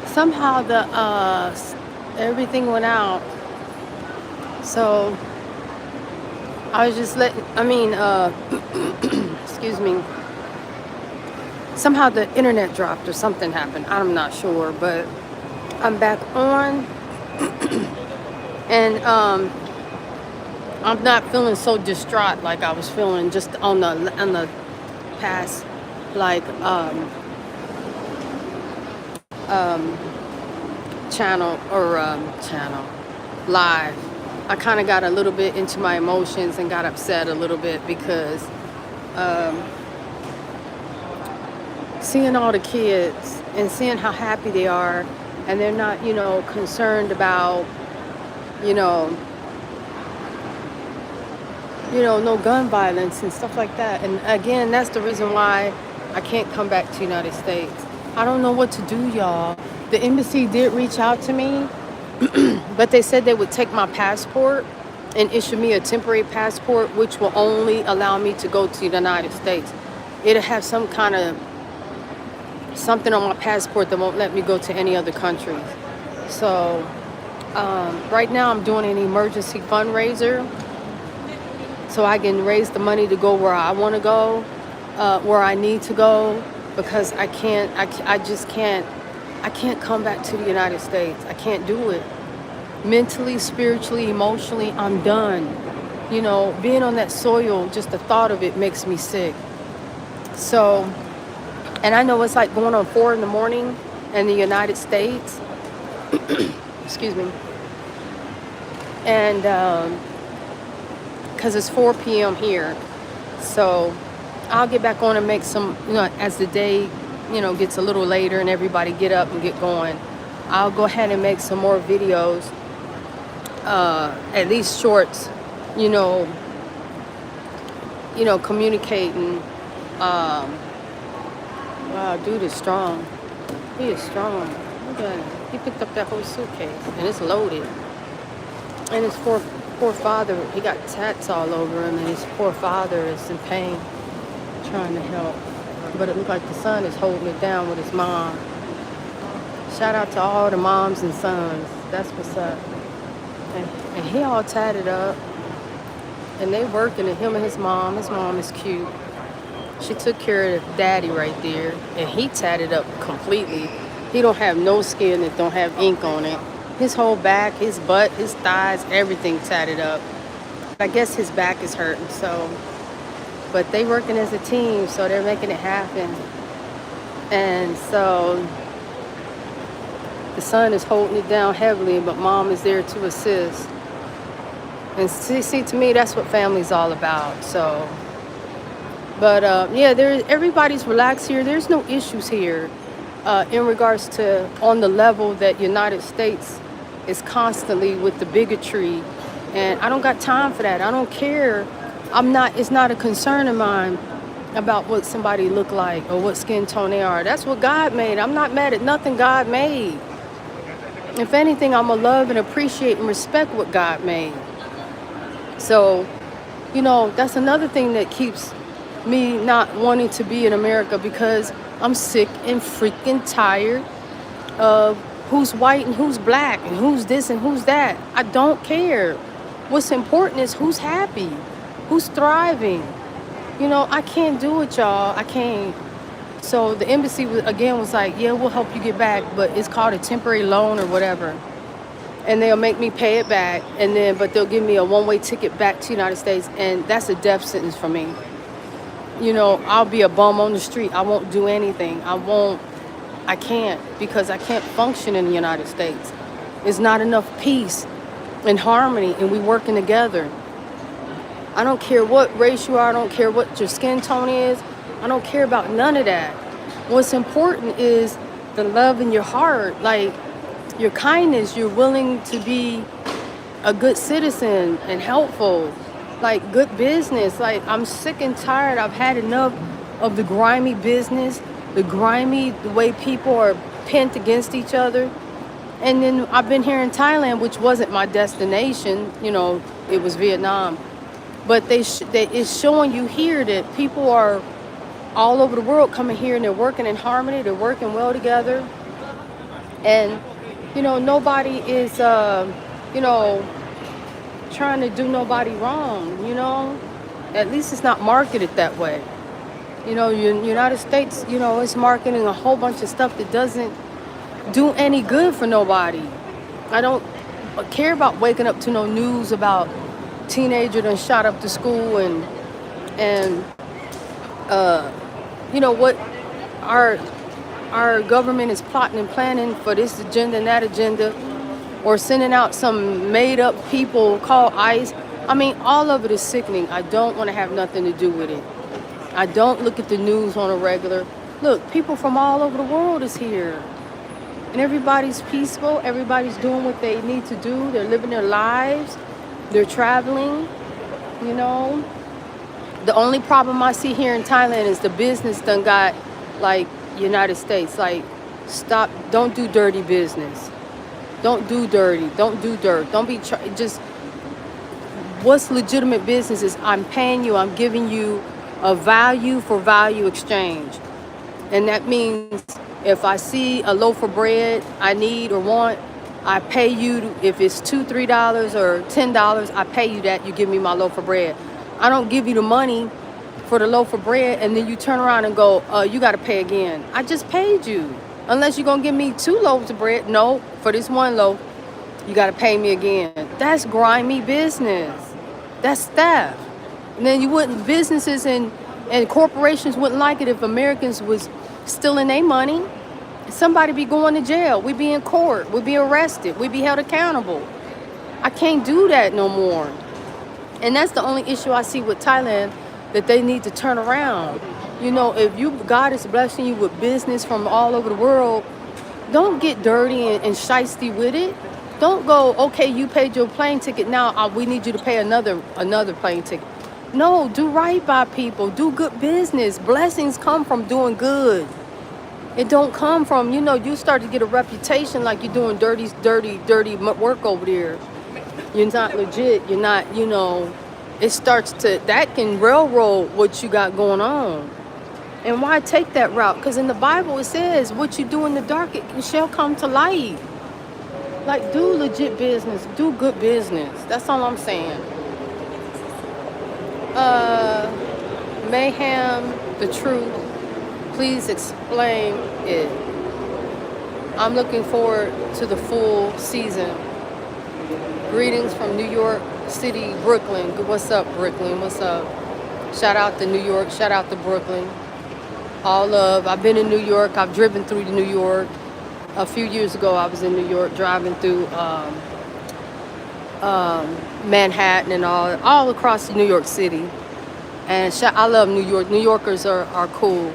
somehow the everything went out. So I was just letting. I mean, excuse me. Somehow the internet dropped or something happened. I'm not sure, but I'm back on, and I'm not feeling so distraught like I was feeling just on the past, like um, channel live. I kind of got a little bit into my emotions and got upset a little bit because um, seeing all the kids and seeing how happy they are, and they're not, concerned about, you know, no gun violence and stuff like that. And again, that's the reason why I can't come back to the United States. I don't know what to do, y'all. The embassy did reach out to me, but they said they would take my passport and issue me a temporary passport, which will only allow me to go to the United States. It'll have some kind of something on my passport that won't let me go to any other countries. So right now I'm doing an emergency fundraiser so I can raise the money to go where I want to go, where I need to go, because I just can't, I can't come back to the United States. I can't do it. Mentally, spiritually, emotionally, I'm done. Being on that soil, just the thought of it makes me sick. So, and I know it's like going on 4 in the morning in the United States. Excuse me. And because it's 4 p.m. here. So I'll get back on and make some, as the day, gets a little later and everybody get up and get going. I'll go ahead and make some more videos, at least shorts, communicating. Wow, dude is strong. He is strong. Look at him. He picked up that whole suitcase and it's loaded. And his poor father, he got tats all over him, and his poor father is in pain, trying to help. But it looked like the son is holding it down with his mom. Shout out to all the moms and sons. That's what's up. And he all tatted up. And they working, and him and his mom. His mom is cute. She took care of daddy right there. And he tatted up completely. He don't have no skin that don't have ink on it. His whole back, his butt, his thighs, everything tatted up. I guess his back is hurting, so. But they working as a team, so they're making it happen. And so the son is holding it down heavily, but mom is there to assist. And see, to me, that's what family's all about. So, but yeah, everybody's relaxed here. There's no issues here in regards to on the level that United States is constantly with the bigotry. And I don't got time for that. I don't care. It's not a concern of mine about what somebody look like or what skin tone they are. That's what God made. I'm not mad at nothing God made. If anything, I'm going to love and appreciate and respect what God made. So, that's another thing that keeps me not wanting to be in America, because I'm sick and freaking tired of who's white and who's black and who's this and who's that. I don't care. What's important is who's happy, who's thriving. I can't do it, y'all. I can't. So the embassy was like, yeah, we'll help you get back, but it's called a temporary loan or whatever. And they'll make me pay it back, but they'll give me a one-way ticket back to the United States, and that's a death sentence for me. I'll be a bum on the street. I won't do anything. I can't, because I can't function in the United States. There's not enough peace and harmony, and we working together. I don't care what race you are. I don't care what your skin tone is. I don't care about none of that. What's important is the love in your heart, like your kindness. You're willing to be a good citizen and helpful, like good business. Like, I'm sick and tired. I've had enough of the grimy business, the way people are pent against each other. And then I've been here in Thailand, which wasn't my destination. It was Vietnam. But it's showing you here that people are all over the world coming here, and they're working in harmony. They're working well together. And, nobody is, you know, trying to do nobody wrong. At least it's not marketed that way. United States, it's marketing a whole bunch of stuff that doesn't do any good for nobody. I don't care about waking up to no news about teenager done shot up the school and what our government is plotting and planning for this agenda and that agenda, or sending out some made up people called ICE. I mean, all of it is sickening. I don't want to have nothing to do with it. I don't look at the news on a regular. Look, people from all over the world is here. And everybody's peaceful. Everybody's doing what they need to do. They're living their lives. They're traveling. The only problem I see here in Thailand is the business done got like United States. Like, stop. Don't do dirty business. Don't do dirty. Don't do dirt. Don't be just. What's legitimate business is I'm paying you. I'm giving you a value for value exchange. And that means if I see a loaf of bread I need or want, I pay you. If it's $2, $3 or $10, I pay you that. You give me my loaf of bread. I don't give you the money for the loaf of bread and then you turn around and go, you got to pay again. I just paid you. Unless you're going to give me 2 loaves of bread. No, for this 1 loaf, you got to pay me again. That's grimy business. That's theft. And then businesses and corporations wouldn't like it if Americans was stealing their money. Somebody be going to jail. We'd be in court. We'd be arrested. We'd be held accountable. I can't do that no more. And that's the only issue I see with Thailand that they need to turn around. If God is blessing you with business from all over the world, don't get dirty and shiesty with it. Don't go, okay, you paid your plane ticket. Now we need you to pay another plane ticket. No, do right by people. Do good business. Blessings come from doing good. It don't come from, you start to get a reputation like you're doing dirty work over there. You're not legit. You're not, it starts to, that can railroad what you got going on. And why take that route? Because in the Bible it says, what you do in the dark, it shall come to light. Like, do legit business. Do good business. That's all I'm saying. Mayhem, the truth. Please explain it. I'm looking forward to the full season. Greetings from New York City, Brooklyn. What's up, Brooklyn? What's up? Shout out to New York. Shout out to Brooklyn. All love. I've been in New York. I've driven through New York. A few years ago, I was in New York driving through Manhattan and all across New York City. And I love New York. New Yorkers are cool.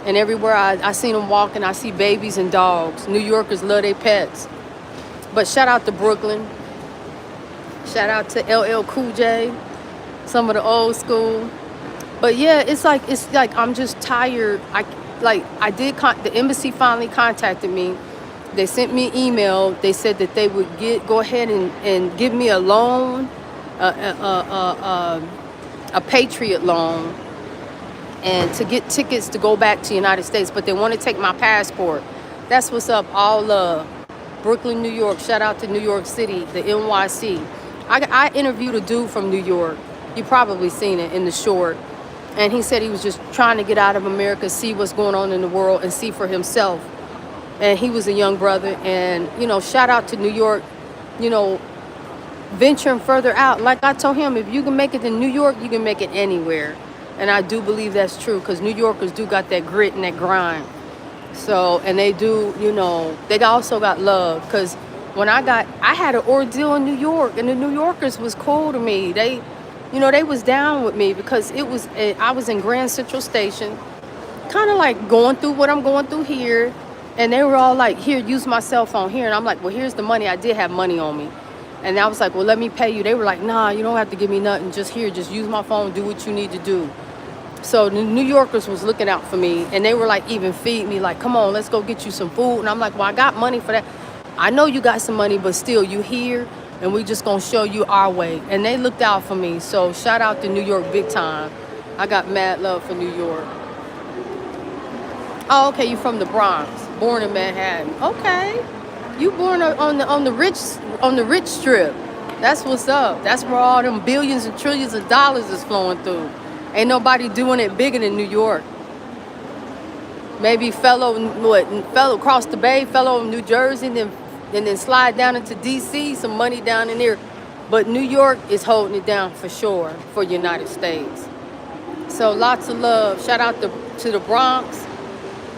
And everywhere I seen them walking, I see babies and dogs. New Yorkers love their pets. But shout out to Brooklyn. Shout out to LL Cool J. Some of the old school. But yeah, it's like I'm just tired. The embassy finally contacted me. They sent me an email. They said that they would go ahead and give me a loan, a Patriot loan, and to get tickets to go back to the United States. But they want to take my passport. That's what's up. All love. Brooklyn, New York. Shout out to New York City, the NYC. I interviewed a dude from New York. You probably seen it in the short. And he said he was just trying to get out of America, see what's going on in the world, and see for himself. And he was a young brother. And, shout out to New York, venturing further out. Like I told him, if you can make it in New York, you can make it anywhere. And I do believe that's true, because New Yorkers do got that grit and that grind. So, and they do, they also got love. Because when I had an ordeal in New York, and the New Yorkers was cool to me. They was down with me, because I was in Grand Central Station, kind of like going through what I'm going through here. And they were all like, here, use my cell phone here. And I'm like, well, here's the money. I did have money on me. And I was like, well, let me pay you. They were like, nah, you don't have to give me nothing. Just use my phone, do what you need to do. So the New Yorkers was looking out for me, and they were like, even feed me, like, come on, let's go get you some food. And I'm like, well, I got money for that. I know you got some money, but still, you here, and we just gonna show you our way. And they looked out for me. So shout out to New York big time. I got mad love for New York. Oh, okay, you from the Bronx. Born in Manhattan. Okay. You born on the rich strip. That's what's up. That's where all them billions and trillions of dollars is flowing through. Ain't nobody doing it bigger than New York. Maybe fellow across the bay, fellow New Jersey, and then slide down into DC, some money down in there. But New York is holding it down for sure for United States. So lots of love. Shout out to the Bronx,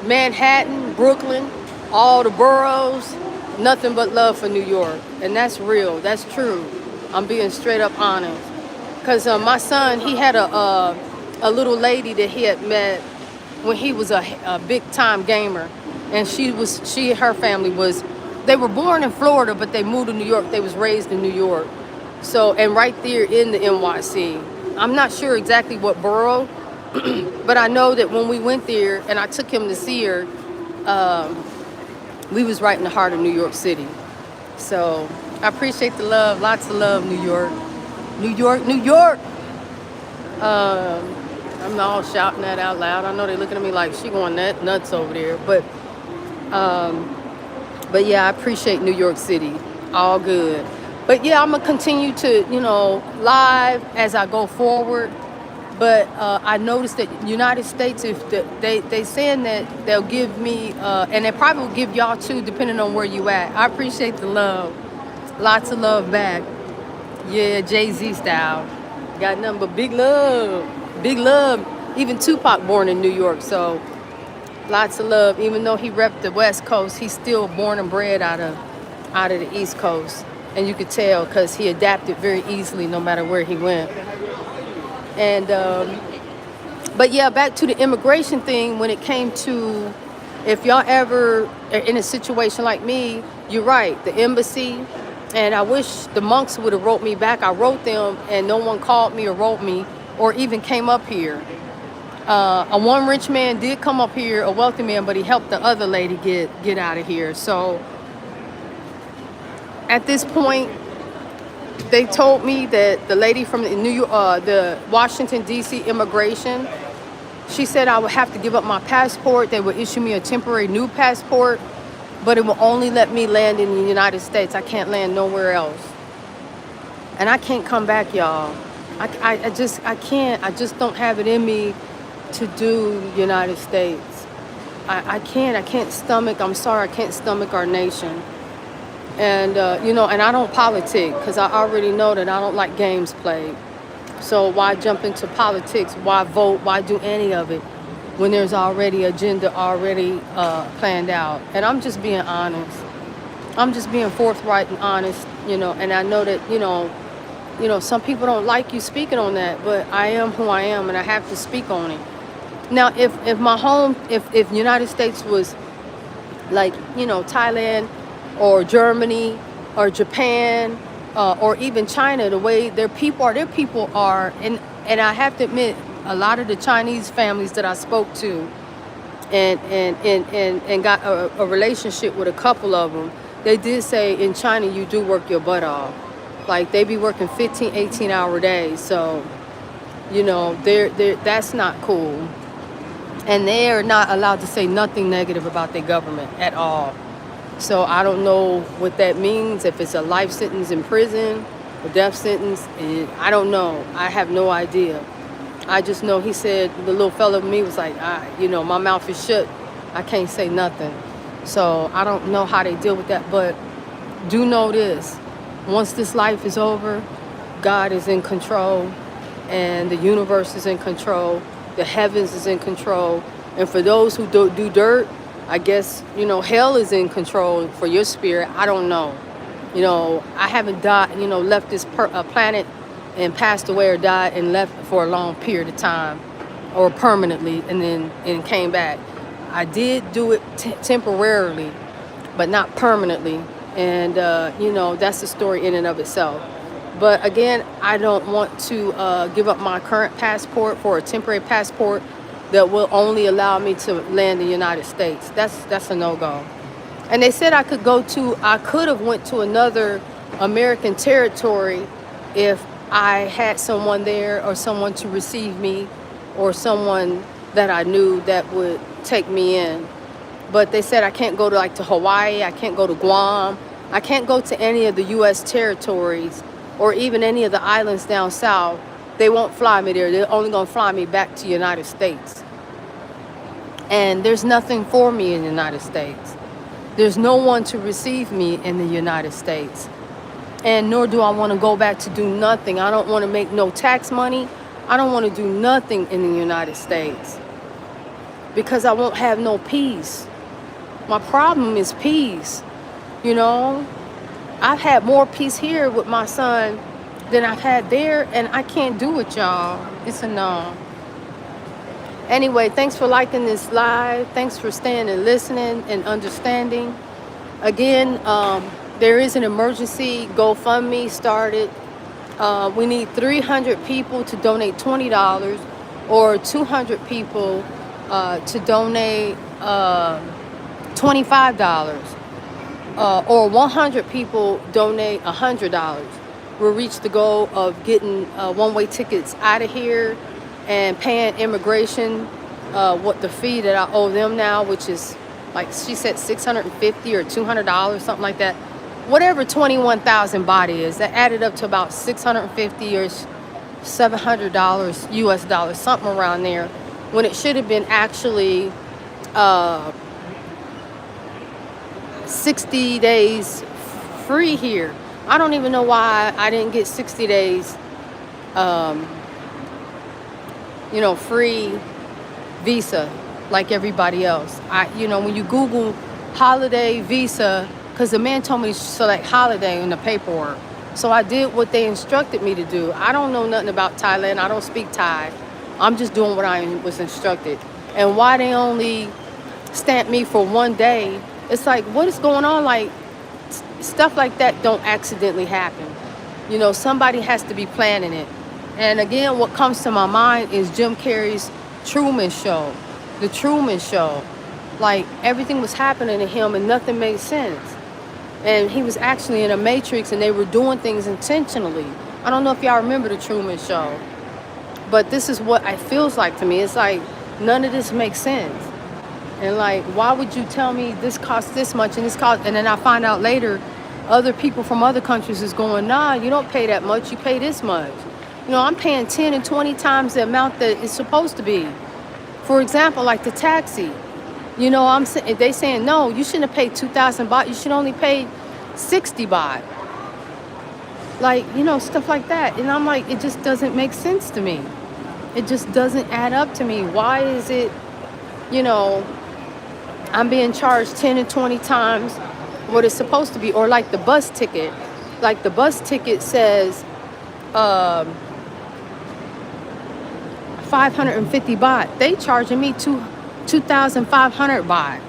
Manhattan, Brooklyn, all the boroughs. Nothing but love for New York. And that's real. That's true. I'm being straight up honest. Because my son, he had a little lady that he had met when he was a big time gamer. And her family they were born in Florida, but they moved to New York. They was raised in New York. So, and right there in the NYC. I'm not sure exactly what borough, but I know that when we went there and I took him to see her, we was right in the heart of New York City. So I appreciate the love. Lots of love, New York. New York, New York. I'm all shouting that out loud. I know they're looking at me like she going nuts over there. But yeah, I appreciate New York City. All good. But yeah, I'm going to continue to, live as I go forward. But I noticed that United States, if they saying that they'll give me, and they probably will give y'all too, depending on where you at. I appreciate the love. Lots of love back. Yeah, Jay-Z style. Got nothing but big love. Big love. Even Tupac born in New York, so lots of love. Even though he repped the West Coast, he's still born and bred out of the East Coast. And you could tell because he adapted very easily no matter where he went. And but yeah, back to the immigration thing. When it came to, if y'all ever are in a situation like me, you're right, the embassy. And I wish the monks would have wrote me back. I wrote them and no one called me or wrote me or even came up here. One rich man did come up here, a wealthy man, but he helped the other lady get out of here. So at this point, they told me that the lady from the Washington, D.C. immigration, she said I would have to give up my passport. They would issue me a temporary new passport, but it will only let me land in the United States. I can't land nowhere else. And I can't come back, y'all. I can't. I just don't have it in me to do the United States. I can't stomach, I'm sorry, I can't stomach our nation. And, and I don't politic because I already know that I don't like games played. So why jump into politics? Why vote? Why do any of it when there's already agenda already planned out? And I'm just being honest. I'm just being forthright and honest, and I know that, some people don't like you speaking on that, but I am who I am and I have to speak on it. Now, if my home, if United States was like, Thailand, or Germany, or Japan, or even China, the way their people are, and I have to admit, a lot of the Chinese families that I spoke to, and got a relationship with a couple of them, they did say in China you do work your butt off, like they be working 15, 18-hour days, so that's not cool, and they are not allowed to say nothing negative about their government at all. So I don't know what that means, if it's a life sentence in prison, a death sentence, I don't know. I have no idea. I just know he said, the little fellow me was like, my mouth is shut. I can't say nothing. So I don't know how they deal with that, but do know this. Once this life is over, God is in control and the universe is in control. The heavens is in control. And for those who do dirt, I guess, hell is in control for your spirit. I don't know. I haven't died, left this planet and passed away or died and left for a long period of time or permanently and came back. I did do it temporarily, but not permanently. And, that's the story in and of itself. But again, I don't want to give up my current passport for a temporary passport that will only allow me to land in the United States. That's a no-go. And they said I could have went to another American territory if I had someone there or someone to receive me or someone that I knew that would take me in. But they said I can't go to like to Hawaii, I can't go to Guam, I can't go to any of the U.S. territories or even any of the islands down south. They won't fly me there. They're only gonna fly me back to the United States. And there's nothing for me in the United States. There's no one to receive me in the United States. And nor do I want to go back to do nothing. I don't want to make no tax money. I don't want to do nothing in the United States because I won't have no peace. My problem is peace. You know, I've had more peace here with my son than I've had there, and I can't do it, y'all. It's a no. Anyway, thanks for liking this live. Thanks for staying and listening and understanding. Again, there is an emergency GoFundMe started. We need 300 people to donate $20 or 200 people to donate $25 or 100 people donate $100. We'll reach the goal of getting one-way tickets out of here and paying immigration what the fee that I owe them now, which is like she said $650 or $200, something like that. Whatever 21,000 baht is, that added up to about $650 or $700 US dollars, something around there, when it should have been actually 60 days free here. I don't even know why I didn't get 60 days, free visa like everybody else. When you Google holiday visa, because the man told me to select holiday in the paperwork. So I did what they instructed me to do. I don't know nothing about Thailand. I don't speak Thai. I'm just doing what I was instructed. And why they only stamp me for 1 day, it's like, what is going on? Like, stuff like that don't accidentally happen. Somebody has to be planning it. And again, what comes to my mind is Jim Carrey's Truman Show. The Truman Show. Like, everything was happening to him and nothing made sense. And he was actually in a matrix and they were doing things intentionally. I don't know if y'all remember the Truman Show. But this is what it feels like to me. It's like, none of this makes sense. And like, why would you tell me this costs this much and this costs, and then I find out later other people from other countries is going, nah, you don't pay that much, you pay this much. I'm paying 10 and 20 times the amount that it's supposed to be. For example, like the taxi. They saying, no, you shouldn't have paid 2,000 baht, you should only pay 60 baht. Like, stuff like that. And I'm like, it just doesn't make sense to me. It just doesn't add up to me. Why is it, I'm being charged 10 and 20 times what it's supposed to be? Or like the bus ticket. Like the bus ticket says 550 baht. They charging me 2,500 baht.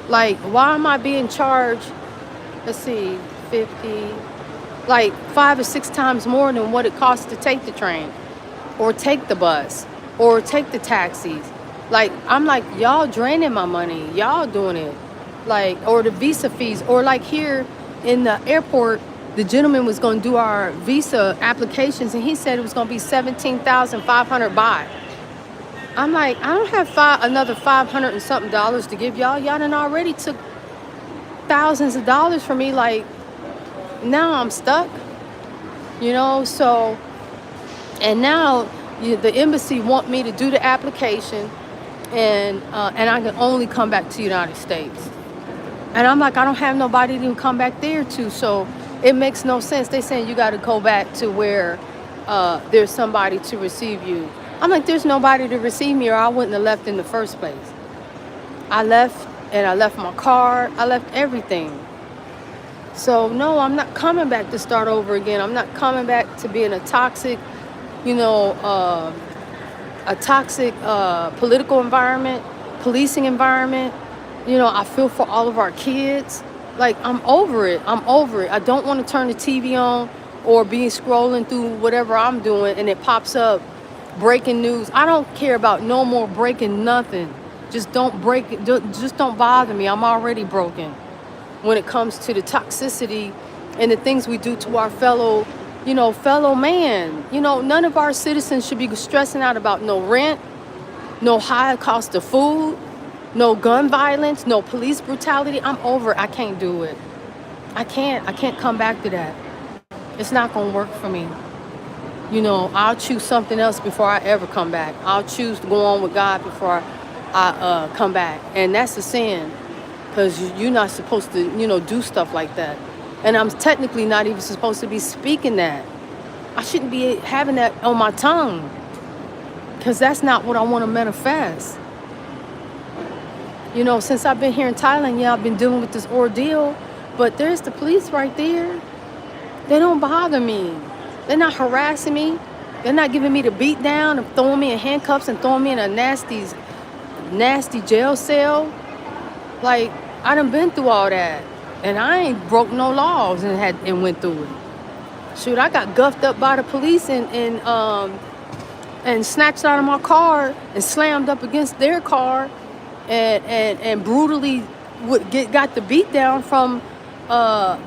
Like, why am I being charged, let's see, 50, like 5 or 6 times more than what it costs to take the train or take the bus or take the taxis? Like, I'm like, y'all draining my money. Y'all doing it. Like, or the visa fees. Or like here in the airport, the gentleman was going to do our visa applications and he said it was going to be 17,500 baht. I'm like, I don't have another 500 and something dollars to give y'all. Y'all done already took thousands of dollars from me. Like, now I'm stuck. So, and now the embassy want me to do the application and I can only come back to the United States. And I'm like, I don't have nobody to come back there to, so it makes no sense. They saying you got to go back to where there's somebody to receive you. I'm like, there's nobody to receive me or I wouldn't have left in the first place. I left and I left my car. I left everything. So no, I'm not coming back to start over again. I'm not coming back to be in a toxic, political environment, policing environment. I feel for all of our kids. Like, I'm over it. I don't want to turn the TV on or be scrolling through whatever I'm doing and it pops up breaking news. I don't care about no more breaking nothing. Just don't break it. Just don't bother me. I'm already broken when it comes to the toxicity and the things we do to our fellow man. None of our citizens should be stressing out about no rent, no high cost of food, No gun violence, no police brutality. I'm over it. I can't do it. I can't come back to that. It's not gonna work for me. I'll choose something else before I ever come back. I'll choose to go on with God before I come back. And that's a sin, because you're not supposed to, do stuff like that. And I'm technically not even supposed to be speaking that. I shouldn't be having that on my tongue, because that's not what I want to manifest. Since I've been here in Thailand, yeah, I've been dealing with this ordeal, but there's the police right there. They don't bother me. They're not harassing me. They're not giving me the beat down and throwing me in handcuffs and throwing me in a nasty jail cell. Like, I done been through all that, and I ain't broke no laws and went through it. Shoot, I got guffed up by the police and snatched out of my car and slammed up against their car, and brutally got the beat down from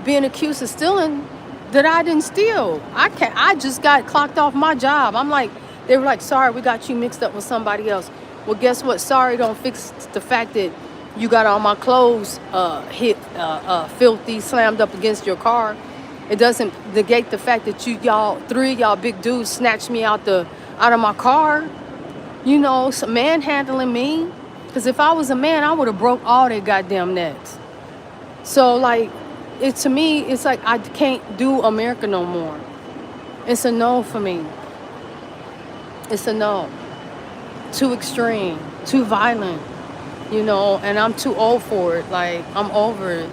being accused of stealing that I didn't steal. I just got clocked off my job. They were like, sorry, we got you mixed up with somebody else. Well, guess what? Sorry don't fix the fact that you got all my clothes filthy, slammed up against your car. It doesn't negate the fact that three of y'all big dudes snatched me out of my car. Manhandling me. Because if I was a man, I would have broke all their goddamn necks. So, to me, it's like I can't do America no more. It's a no for me. It's a no. Too extreme, too violent, and I'm too old for it. I'm over it.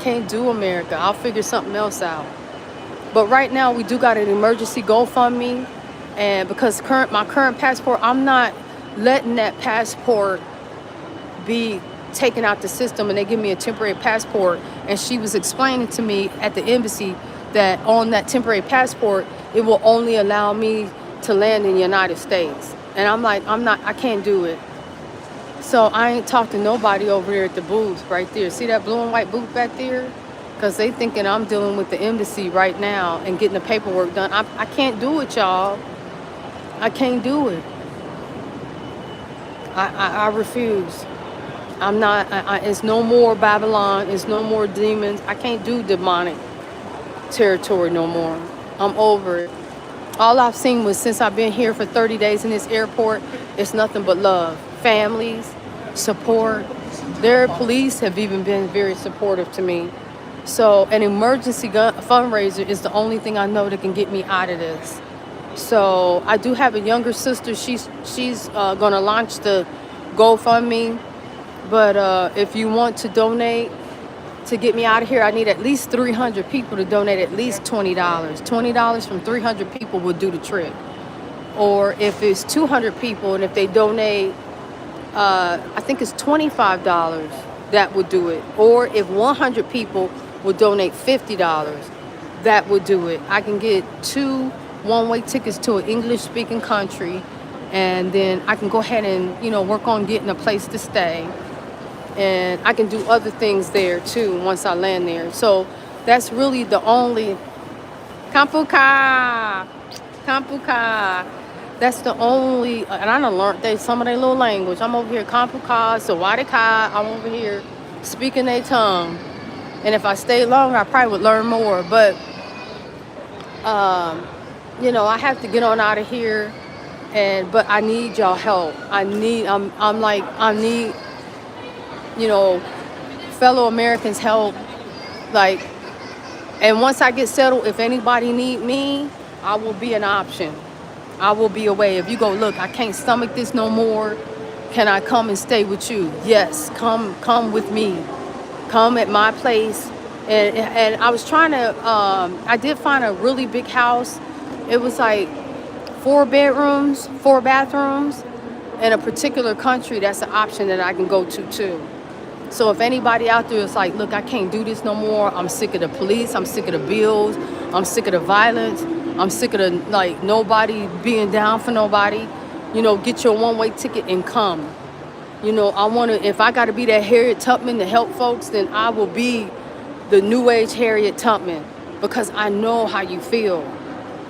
Can't do America. I'll figure something else out. But right now, we do got an emergency GoFundMe, and because my current passport, I'm not letting that passport be taken out the system, and they give me a temporary passport. And she was explaining to me at the embassy that on that temporary passport, it will only allow me to land in the United States. And I'm like, I can't do it. So I ain't talked to nobody over there at the booth right there. See that blue and white booth back there? Because they thinking I'm dealing with the embassy right now and getting the paperwork done. I can't do it, y'all. I can't do it. I refuse. I'm not, it's no more Babylon. It's no more demons. I can't do demonic territory no more. I'm over it. All I've seen was, since I've been here for 30 days in this airport, it's nothing but love. Families, support. Their police have even been very supportive to me. So an emergency fundraiser is the only thing I know that can get me out of this. So I do have a younger sister. She's going to launch the GoFundMe. But if you want to donate to get me out of here, I need at least 300 people to donate at least $20. $20 from 300 people will do the trick. Or if it's 200 people and if they donate, I think it's $25, that would do it. Or if 100 people will donate $50, that would do it. I can get 2 one-way tickets to an English-speaking country, and then I can go ahead and, work on getting a place to stay. And I can do other things there too once I land there. So that's really the only Kampuka. That's the only, and I done learned some of their little language. I'm over here Kampuka, Sawadika. I'm over here speaking their tongue. And if I stay longer, I probably would learn more. But I have to get on out of here. But I need y'all help. I need fellow Americans help. And once I get settled, if anybody need me, I will be an option. I will be a way. If you go, look, I can't stomach this no more. Can I come and stay with you? Yes, come with me. Come at my place. And I was trying to, I did find a really big house. It was 4 bedrooms, 4 bathrooms in a particular country. That's an option that I can go to too. So if anybody out there is look, I can't do this no more. I'm sick of the police. I'm sick of the bills. I'm sick of the violence. I'm sick of the, nobody being down for nobody. Get your one-way ticket and come. I want to, if I got to be that Harriet Tubman to help folks, then I will be the new age Harriet Tubman, because I know how you feel.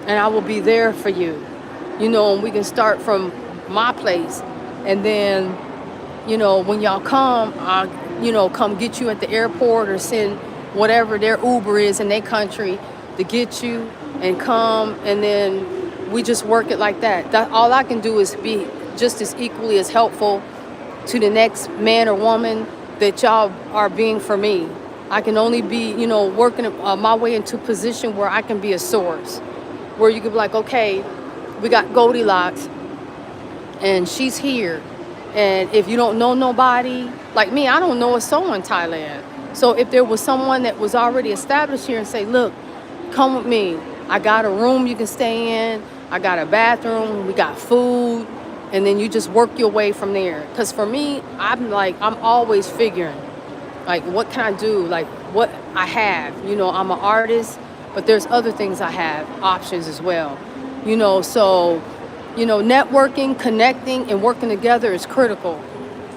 And I will be there for you. And we can start from my place. And then you know, when y'all come, I'll, you know, come get you at the airport or send whatever their Uber is in their country to get you and come, and then we just work it like that. That all I can do is be just as equally as helpful to the next man or woman that y'all are being for me. I can only be, you know, working my way into a position where I can be a source, where you could be like, okay, we got Goldilocks, and she's here. And if you don't know nobody, like me, I don't know a soul in Thailand. So if there was someone that was already established here and say, look, come with me. I got a room you can stay in. I got a bathroom. We got food. And then you just work your way from there. Because for me, I'm always figuring, like, what can I do? Like, what I have. You know, I'm an artist, but there's other things I have, options as well. You know, so, you know, networking, connecting, and working together is critical.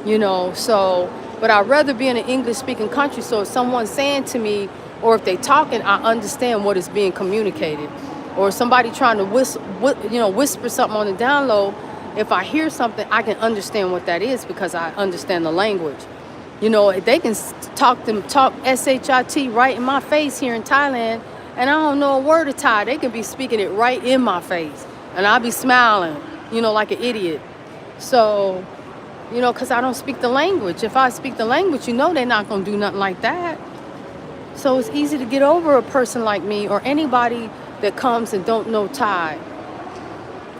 You know, so, but I'd rather be in an English-speaking country. So if someone's saying to me, or if they talking, I understand what is being communicated. Or somebody trying to whisper something on the down low, if I hear something, I can understand what that is because I understand the language. You know, if they can talk SHIT right in my face here in Thailand, and I don't know a word of Thai, they can be speaking it right in my face, and I'll be smiling, you know, like an idiot. So, you know, because I don't speak the language. If I speak the language, you know they're not going to do nothing like that. So it's easy to get over a person like me or anybody that comes and don't know Thai.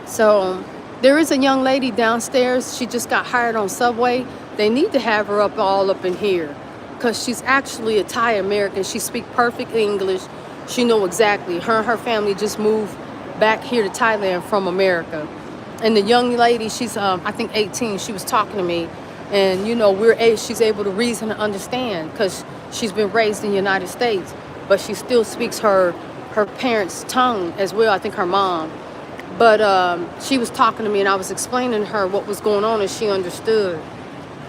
So there is a young lady downstairs. She just got hired on Subway. They need to have her all up in here because she's actually a Thai American. She speaks perfect English. She know exactly. Her and her family just moved back here to Thailand from America. And the young lady, she's I think 18. She was talking to me, and you know she's able to reason and understand because she's been raised in the United States, but she still speaks her parents' tongue as well. I think her mom. But she was talking to me, and I was explaining to her what was going on, and she understood.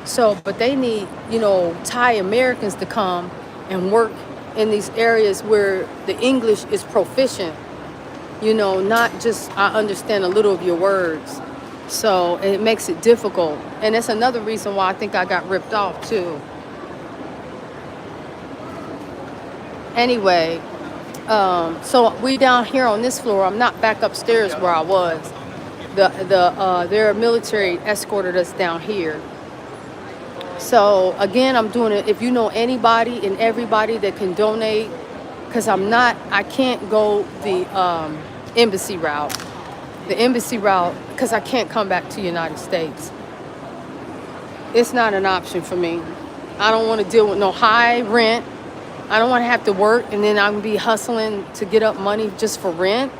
So, but they need, you know, Thai Americans to come and work in these areas where the English is proficient. You know, not just I understand a little of your words. So it makes it difficult. And that's another reason why I think I got ripped off too. Anyway, so we down here on this floor. I'm not back upstairs where I was. Their military escorted us down here. So again, I'm doing it. If you know anybody and everybody that can donate, because I can't go the embassy route. The embassy route, because I can't come back to the United States. It's not an option for me. I don't want to deal with no high rent. I don't want to have to work and then I'm going to be hustling to get up money just for rent.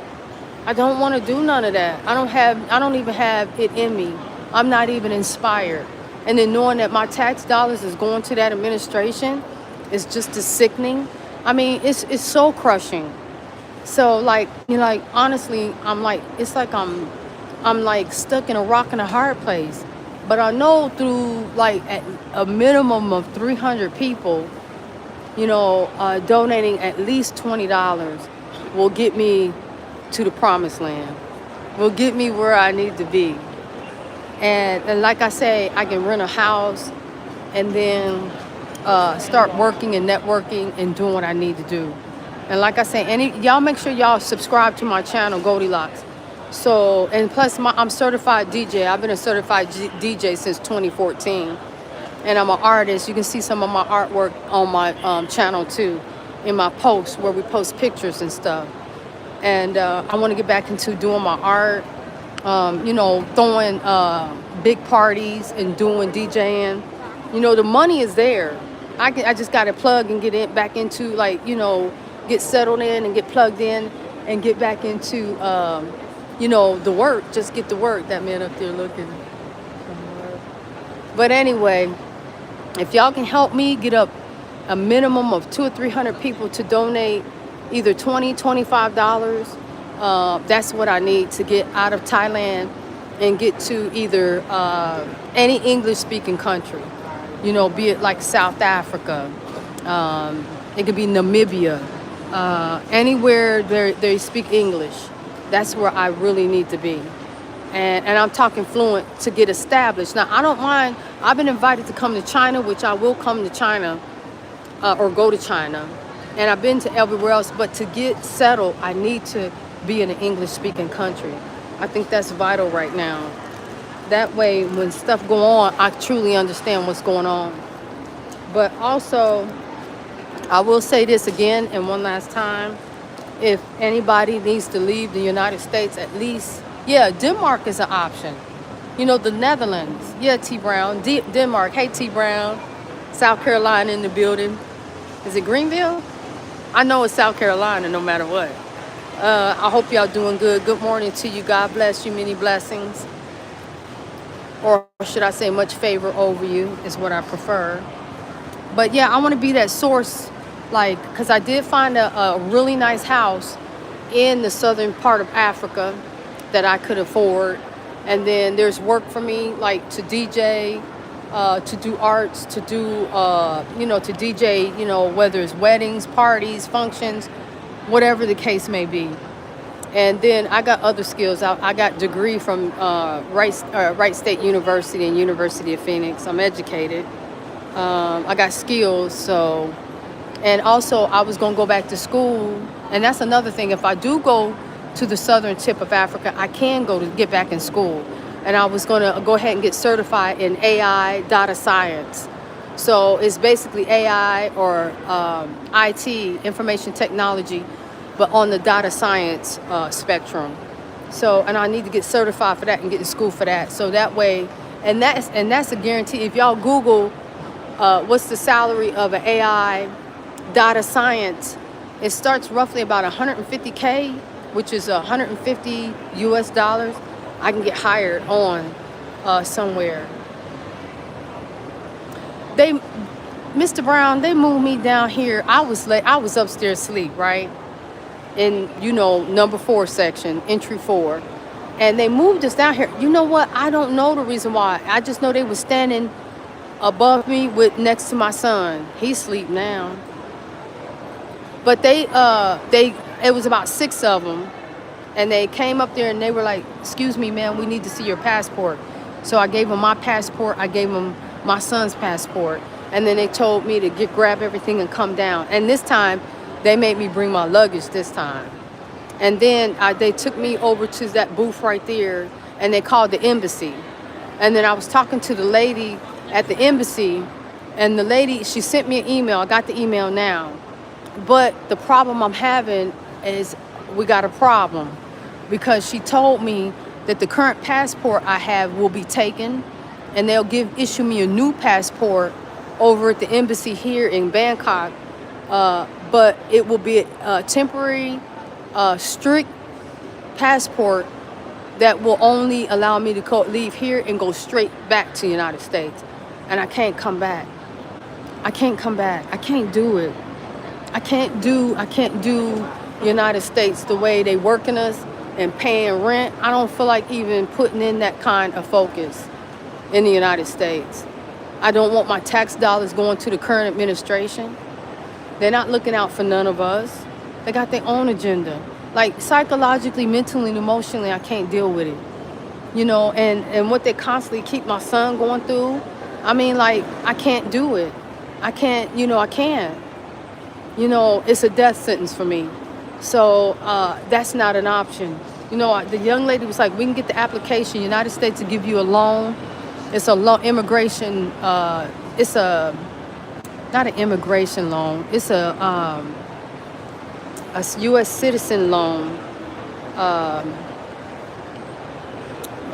I don't want to do none of that. I don't even have it in me. I'm not even inspired. And then knowing that my tax dollars is going to that administration is just as sickening. I mean, it's so crushing. So like, you know, like honestly, it's like I'm like stuck in a rock and a hard place. But I know through like at a minimum of 300 people, you know, donating at least $20 will get me to the promised land. Will get me where I need to be. And like I say, I can rent a house and then start working and networking and doing what I need to do. And like I say, y'all make sure y'all subscribe to my channel, Goldilocks. So, and plus I'm certified DJ. I've been a certified DJ since 2014. And I'm an artist. You can see some of my artwork on my channel too, in my posts where we post pictures and stuff. And I want to get back into doing my art, you know, throwing big parties and doing DJing. You know, the money is there. I just got to plug and get back into, like, you know, get settled in and get plugged in and get back into, you know, the work. Just get to work. That man up there looking. But anyway, if y'all can help me get up a minimum of 200 or 300 people to donate either $20, $25, that's what I need to get out of Thailand and get to either any English-speaking country. You know, be it like South Africa, it could be Namibia, anywhere they speak English. That's where I really need to be. and I'm talking fluent to get established. Now, I don't mind. I've been invited to come to China, which I will come to China or go to China. And I've been to everywhere else. But to get settled, I need to be in an English-speaking country. I think that's vital right now. That way, when stuff go on, I truly understand what's going on. But also, I will say this again and one last time. If anybody needs to leave the United States, at least, yeah, Denmark is an option. You know, the Netherlands. Yeah, T. Brown. Denmark. Hey, T. Brown. South Carolina in the building. Is it Greenville? I know it's South Carolina no matter what. I hope y'all doing good. Good morning to you. God bless you. Many blessings. Or should I say much favor over you is what I prefer. But yeah, I want to be that source, like, because I did find a really nice house in the southern part of Africa that I could afford. And then there's work for me, like to DJ, to do arts, to do, to DJ, whether it's weddings, parties, functions, whatever the case may be. And then I got other skills. I got degree from Wright State University and University of Phoenix. I'm educated. I got skills. So, and also I was going to go back to school. And that's another thing. If I do go to the southern tip of Africa, I can go to get back in school. And I was going to go ahead and get certified in AI data science. So it's basically AI or IT, information technology, but on the data science spectrum. So, and I need to get certified for that and get in school for that. So that way, and that's a guarantee. If y'all Google what's the salary of an AI data science, it starts roughly about $150K, which is 150 US dollars. I can get hired on somewhere. Mr. Brown, they moved me down here. I was upstairs asleep, right? In, number 4 section, entry 4. And they moved us down here. You know what? I don't know the reason why. I just know they were standing above me next to my son. He's asleep now. But it was about 6 of them. And they came up there and they were like, "Excuse me, ma'am, we need to see your passport." So I gave them my passport. I gave them my son's passport. And then they told me to grab everything and come down. And this time, they made me bring my luggage this time. And then they took me over to that booth right there, and they called the embassy. And then I was talking to the lady at the embassy, and the lady, she sent me an email. I got the email now. But the problem I'm having is we got a problem, because she told me that the current passport I have will be taken, and they'll issue me a new passport over at the embassy here in Bangkok. But it will be a temporary, strict passport that will only allow me to leave here and go straight back to the United States. And I can't come back. I can't come back. I can't do it. I can't do United States the way they working us and paying rent. I don't feel like even putting in that kind of focus in the United States. I don't want my tax dollars going to the current administration. They're not looking out for none of us. They got their own agenda. Like psychologically, mentally, and emotionally, I can't deal with it. And what they constantly keep my son going through. I mean, like, I can't do it. I can't, I can't. It's a death sentence for me. So that's not an option. The young lady was like, "We can get the application. United States to give you a loan. It's a loan, immigration. It's not an immigration loan. It's a U.S. citizen loan.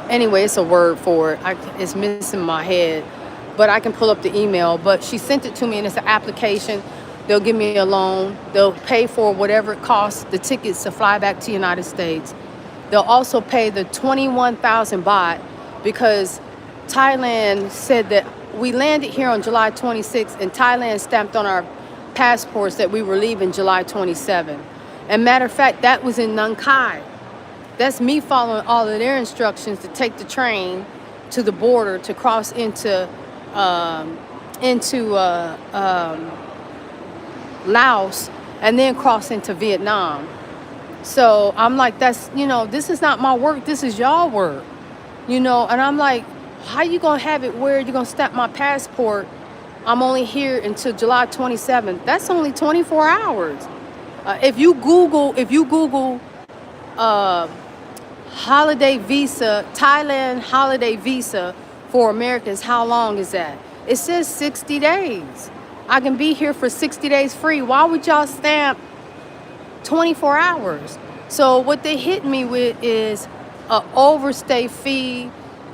Anyway, it's a word for it. It's missing my head, but I can pull up the email. But she sent it to me, and it's an application. They'll give me a loan. They'll pay for whatever it costs, the tickets to fly back to the United States. They'll also pay the 21,000 baht, because Thailand said that we landed here on July 26th, and Thailand stamped on our passports that we were leaving July 27th. And matter of fact, that was in Nang Khai. That's me following all of their instructions to take the train to the border to cross into Laos and then cross into Vietnam. So I'm like, this is not my work. This is y'all work. you know, and I'm like, how you gonna have it where you're gonna stamp my passport? I'm only here until July 27th. That's only 24 hours. If you Google uh, holiday visa, Thailand holiday visa for Americans, how long is that? It says 60 days. I can be here for 60 days free. Why would y'all stamp 24 hours? So what they hit me with is a overstay fee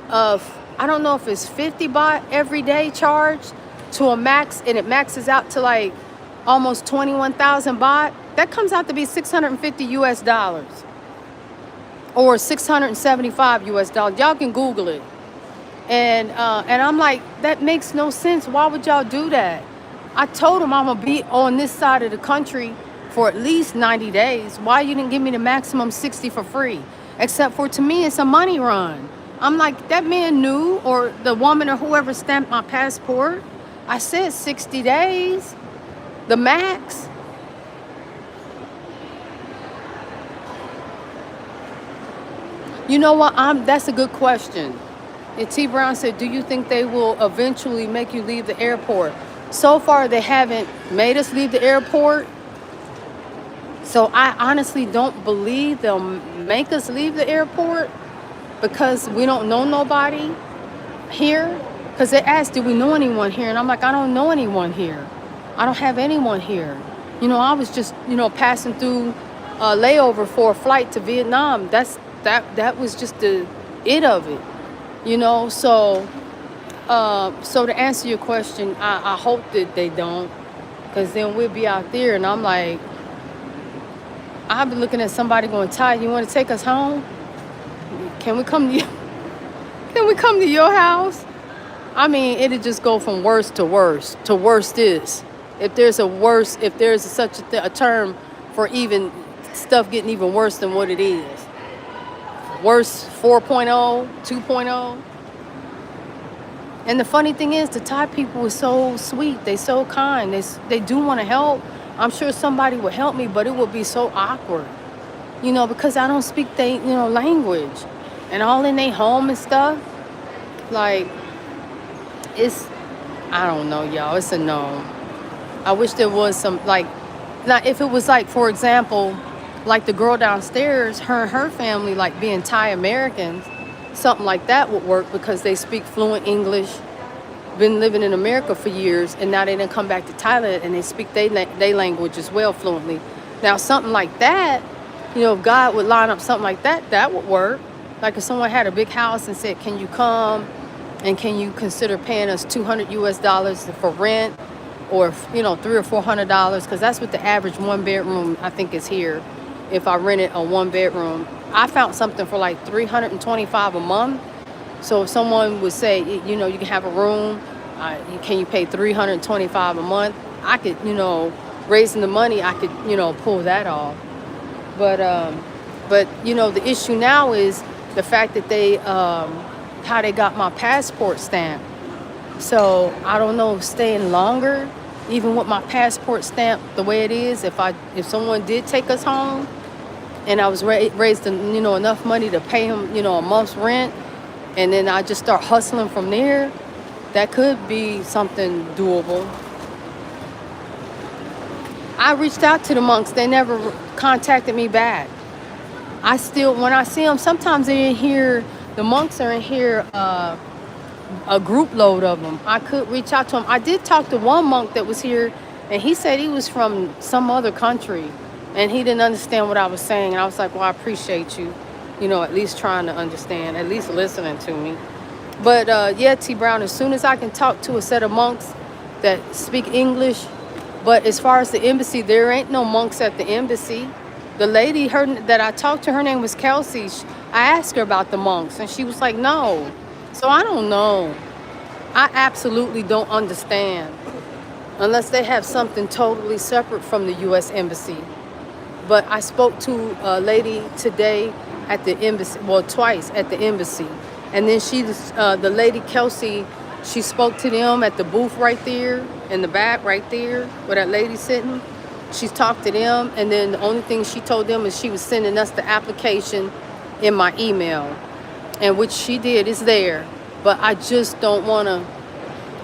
of, I don't know if it's 50 baht every day charge to a max, and it maxes out to like almost 21,000 baht. That comes out to be 650 US dollars or 675 US dollars. Y'all can Google it. And I'm like, that makes no sense. Why would y'all do that? I told them I'm gonna be on this side of the country for at least 90 days. Why you didn't give me the maximum 60 for free? Except for, to me, it's a money run. I'm like, that man knew, or the woman or whoever stamped my passport. I said 60 days, the max. You know what? That's a good question. And T. Brown said, do you think they will eventually make you leave the airport? So far, they haven't made us leave the airport. So I honestly don't believe they'll make us leave the airport because we don't know nobody here. Because they asked, do we know anyone here? And I'm like, I don't know anyone here. I don't have anyone here. You know, I was just, you know, passing through a layover for a flight to Vietnam. That was just the it of it. You know, so to answer your question, I hope that they don't, because then we'll be out there and I'm like, I've been looking at somebody going, Ty, you want to take us home? Can we come to you? Can we come to your house? I mean, it'll just go from worse to worse to worse is. If there's such a term for even stuff getting even worse than what it is. Worse 4.0, 2.0. And the funny thing is, the Thai people are so sweet. They so kind. They do want to help. I'm sure somebody would help me, but it would be so awkward, you know, because I don't speak their, you know, language, and all in their home and stuff. Like, I don't know, y'all. It's a no. I wish there was some, like, now if it was like, for example, like the girl downstairs, her and her family, like being Thai Americans, something like that would work because they speak fluent English, been living in America for years, and now they didn't come back to Thailand and they speak their language as well fluently. Now something like that, you know, if God would line up something like that, that would work. Like if someone had a big house and said, can you come and can you consider paying us 200 US dollars for rent, or, you know, $300 or $400, because that's what the average one bedroom I think is here. If I rented a one bedroom, I found something for like $325 a month. So if someone would say, you know, you can have a room, can you pay $325 a month? I could, you know, raising the money, I could, you know, pull that off. But you know, the issue now is the fact that they, how they got my passport stamp. So I don't know, staying longer, even with my passport stamp the way it is, if someone did take us home and I was raised, you know, enough money to pay him, you know, a month's rent, and then I just start hustling from there, that could be something doable. I reached out to the monks. They never contacted me back. I still, when I see them, sometimes they're in here, the monks are in here, a group load of them. I could reach out to them. I did talk to one monk that was here, and he said he was from some other country, and he didn't understand what I was saying. And I was like, well, I appreciate you, you know, at least trying to understand, at least listening to me. But yeah, T. Brown, as soon as I can talk to a set of monks that speak English, but as far as the embassy, there ain't no monks at the embassy. The lady that I talked to, her name was Kelsey. I asked her about the monks, and she was like, no. So I don't know. I absolutely don't understand unless they have something totally separate from the U.S. Embassy. But I spoke to a lady today at the embassy, well, twice at the embassy. And then the lady Kelsey, she spoke to them at the booth right there in the back, right there where that lady's sitting. She talked to them, and then the only thing she told them is she was sending us the application in my email. and which she did is there. But I just don't want to.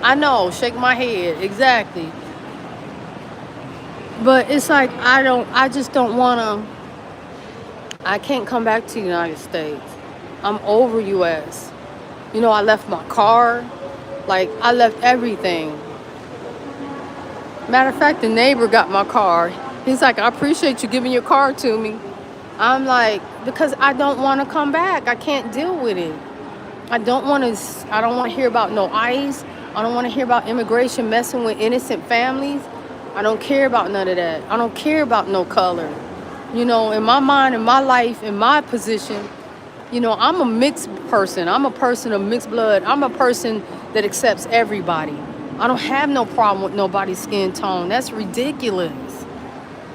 I know, shake my head, exactly. But it's like I just don't want to. I can't come back to the United States. I'm over US. You know, I left my car. Like, I left everything. Matter of fact, the neighbor got my car. He's like, I appreciate you giving your car to me. I'm like, because I don't want to come back. I can't deal with it. I don't want to hear about no ICE. I don't want to hear about immigration messing with innocent families. I don't care about none of that. I don't care about no color. You know, in my mind, in my life, in my position, you know, I'm a mixed person. I'm a person of mixed blood. I'm a person that accepts everybody. I don't have no problem with nobody's skin tone. That's ridiculous.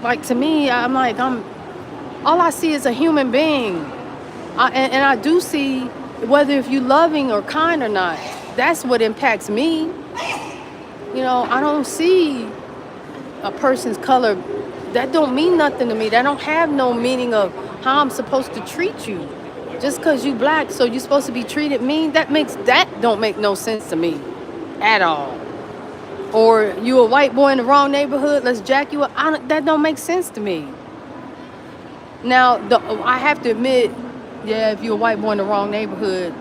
Like, to me, all I see is a human being. And I do see whether if you loving or kind or not. That's what impacts me. You know, I don't see a person's color. That don't mean nothing to me. That don't have no meaning of how I'm supposed to treat you. Just because you black, so you're supposed to be treated mean, that don't make no sense to me at all. Or you a white boy in the wrong neighborhood, let's jack you up. That don't make sense to me. Now, I have to admit, yeah, if you're a white boy in the wrong neighborhood,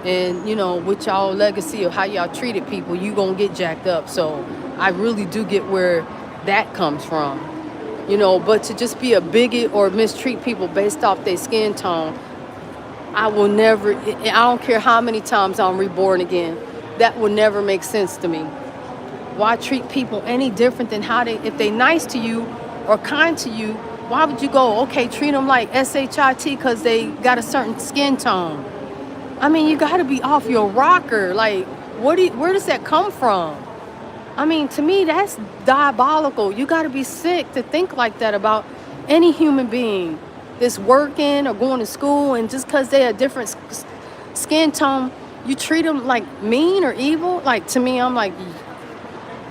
and you know, with y'all legacy of how y'all treated people, you gonna get jacked up. So I really do get where that comes from. You know, but to just be a bigot or mistreat people based off their skin tone, I will never, I don't care how many times I'm reborn again, that will never make sense to me. Why treat people any different than if they nice to you or kind to you, why would you go, okay, treat them like SHIT because they got a certain skin tone? I mean, you got to be off your rocker. Like, where does that come from? I mean, to me, that's diabolical. You got to be sick to think like that about any human being that's working or going to school, and just because they a different skin tone, you treat them like mean or evil. Like, to me, I'm like,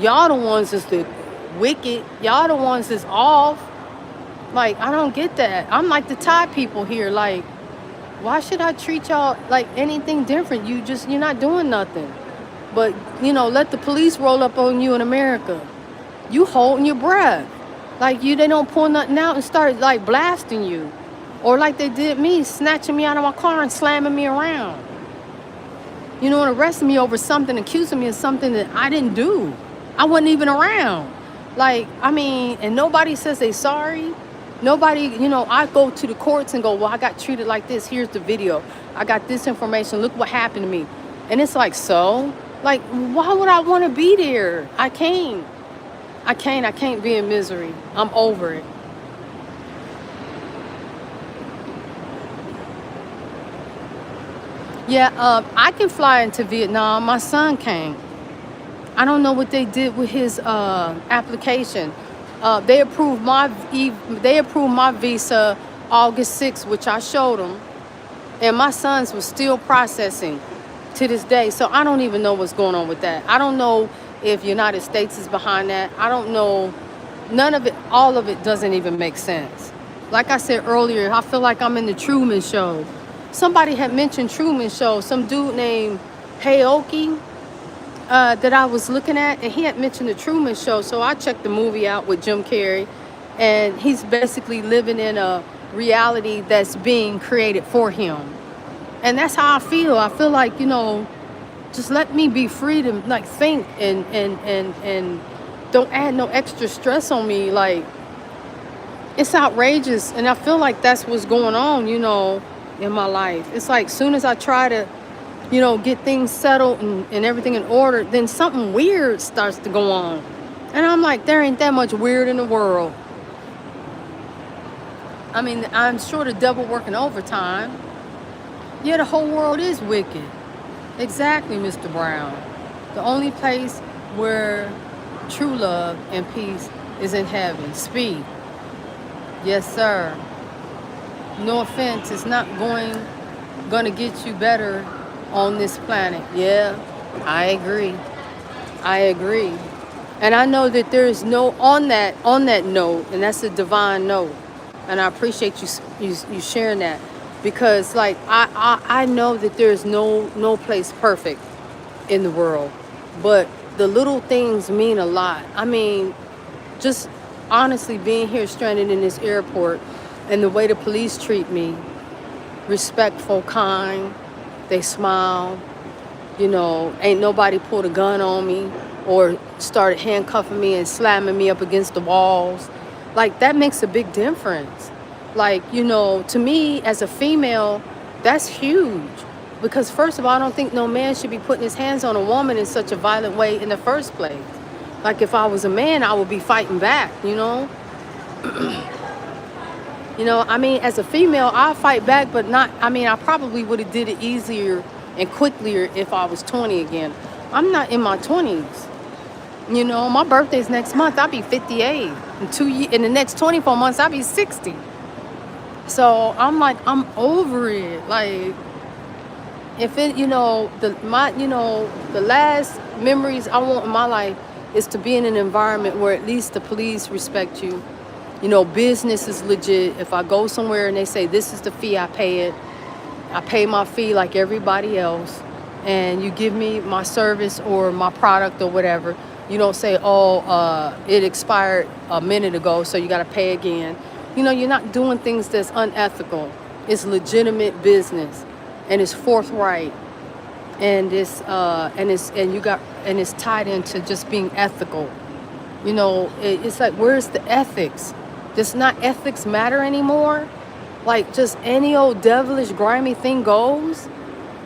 y'all the ones that's the wicked. Y'all the ones that's off. Like, I don't get that. I'm like the Thai people here. Like, why should I treat y'all like anything different? You're not doing nothing. But, you know, let the police roll up on you in America. You holding your breath. Like, they don't pull nothing out and start, like, blasting you. Or like they did me, snatching me out of my car and slamming me around. You know, and arresting me over something, accusing me of something that I didn't do. I wasn't even around. Like, I mean, and nobody says they sorry. Nobody, you know, I go to the courts and go, well, I got treated like this. Here's the video. I got this information. Look what happened to me. And it's like, so? Like, why would I want to be there? I can't be in misery. I'm over it. Yeah, I can fly into Vietnam. My son came. I don't know what they did with his application. They approved my visa August 6th, which I showed them, and my son's was still processing to this day. So I don't even know what's going on with that. I don't know if United States is behind that. I don't know. None of it, all of it doesn't even make sense. Like I said earlier, I feel like I'm in the Truman Show. Somebody had mentioned Truman Show. Some dude named Haoki that I was looking at, and he had mentioned the Truman Show. So I checked the movie out with Jim Carrey, and he's basically living in a reality that's being created for him. And that's how I feel. I feel like, you know, just let me be free to like think and don't add no extra stress on me. Like, it's outrageous, and I feel like that's what's going on, you know, in my life. It's like soon as I try to, you know, get things settled and everything in order, then something weird starts to go on. And I'm like, there ain't that much weird in the world. I mean, I'm sure the devil working overtime. Yeah, the whole world is wicked. Exactly, Mr. Brown. The only place where true love and peace is in heaven. Speed. Yes, sir. No offense, it's not gonna get you better on this planet. Yeah, I agree. And I know that there is no on that note, and that's a divine note. And I appreciate you sharing that. because like I know that there's no place perfect in the world, but the little things mean a lot. I mean, just honestly being here stranded in this airport and the way the police treat me, respectful, kind, they smile, you know, ain't nobody pulled a gun on me or started handcuffing me and slamming me up against the walls. Like, that makes a big difference. Like, you know, to me as a female, that's huge. Because first of all, I don't think no man should be putting his hands on a woman in such a violent way in the first place. Like, if I was a man, I would be fighting back, you know? You know, I mean, as a female, I'll fight back, but not, I mean, I probably would have did it easier and quicker if I was 20 again. I'm not in my 20s. You know, my birthday's next month. I'll be 58. In the next 24 months, I'll be 60. So I'm like, I'm over it. Like, if it, you know, the last memories I want in my life is to be in an environment where at least the police respect you. You know, business is legit. If I go somewhere and they say, this is the fee, I pay it. I pay my fee like everybody else. And you give me my service or my product or whatever. You don't say, oh, it expired a minute ago, so you got to pay again. You know, you're not doing things that's unethical. It's legitimate business, and it's forthright, and it's tied into just being ethical. You know, it's like, where's the ethics? Does not ethics matter anymore? Like, just any old devilish, grimy thing goes.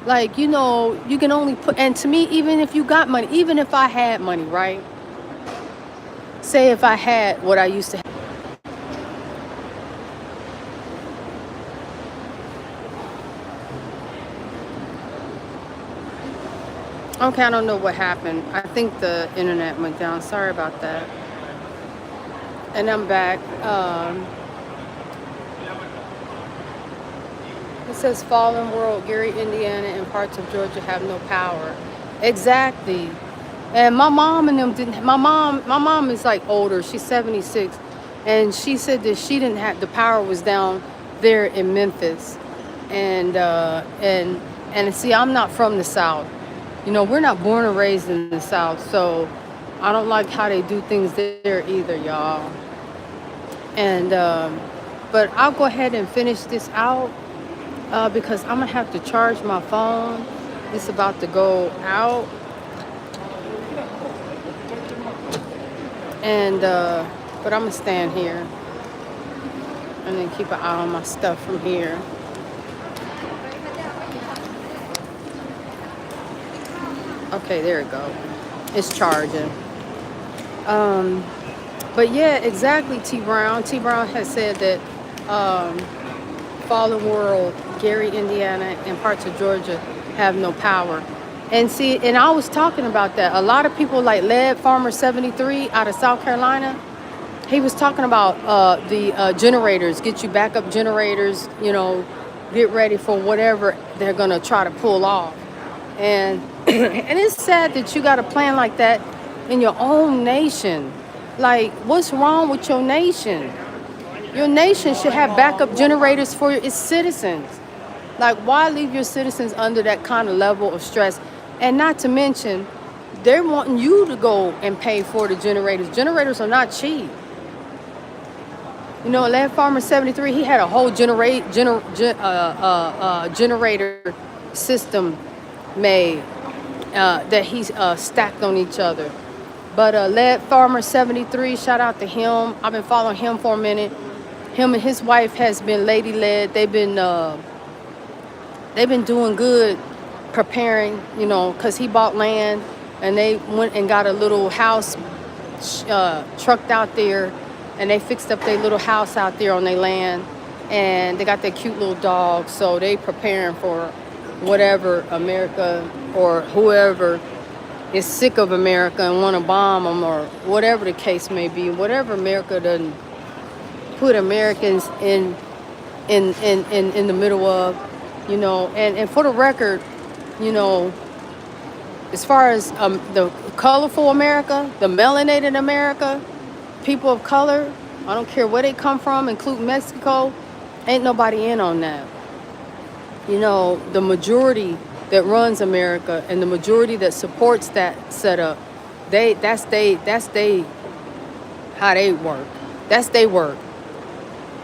Like, you know, you can only put, and to me, even if you got money, even if I had money, right? Say if I had what I used to have. Okay, I don't know what happened. I think the internet went down. Sorry about that. And I'm back. It says fallen world, Gary, Indiana, and parts of Georgia have no power. Exactly. And my mom and them didn't. My mom is like older. She's 76, and she said that she didn't have, the power was down there in Memphis, and see, I'm not from the South. You know, we're not born and raised in the South, so I don't like how they do things there either, y'all. And but I'll go ahead and finish this out because I'm gonna have to charge my phone. It's about to go out. And but I'm gonna stand here and then keep an eye on my stuff from here. Okay, there it go. It's charging. But yeah, exactly. T Brown has said that fallen world, Gary, Indiana, and parts of Georgia have no power. And see, and I was talking about that. A lot of people like Lead Farmer 73 out of South Carolina. He was talking about the generators, get you backup generators, you know, get ready for whatever they're gonna try to pull off. And and it's sad that you got a plan like that in your own nation. Like, what's wrong with your nation? Your nation should have backup generators for its citizens. Like, why leave your citizens under that kind of level of stress? And not to mention, they're wanting you to go and pay for the generators. Generators are not cheap. You know, Land Farmer 73, he had a whole generator system made that he's stacked on each other. But Lead Farmer 73, shout out to him. I've been following him for a minute. Him and his wife has been Lady Led. They've been doing good, preparing, you know, because he bought land and they went and got a little house trucked out there, and they fixed up their little house out there on their land, and they got their cute little dog. So they preparing for whatever America or whoever is sick of America and want to bomb them, or whatever the case may be. Whatever America doesn't put Americans in the middle of, you know. And for the record, you know, as far as the colorful America, the melanated America, people of color, I don't care where they come from, including Mexico, ain't nobody in on that. You know, the majority that runs America and the majority that supports that setup, that's they how they work. That's they work.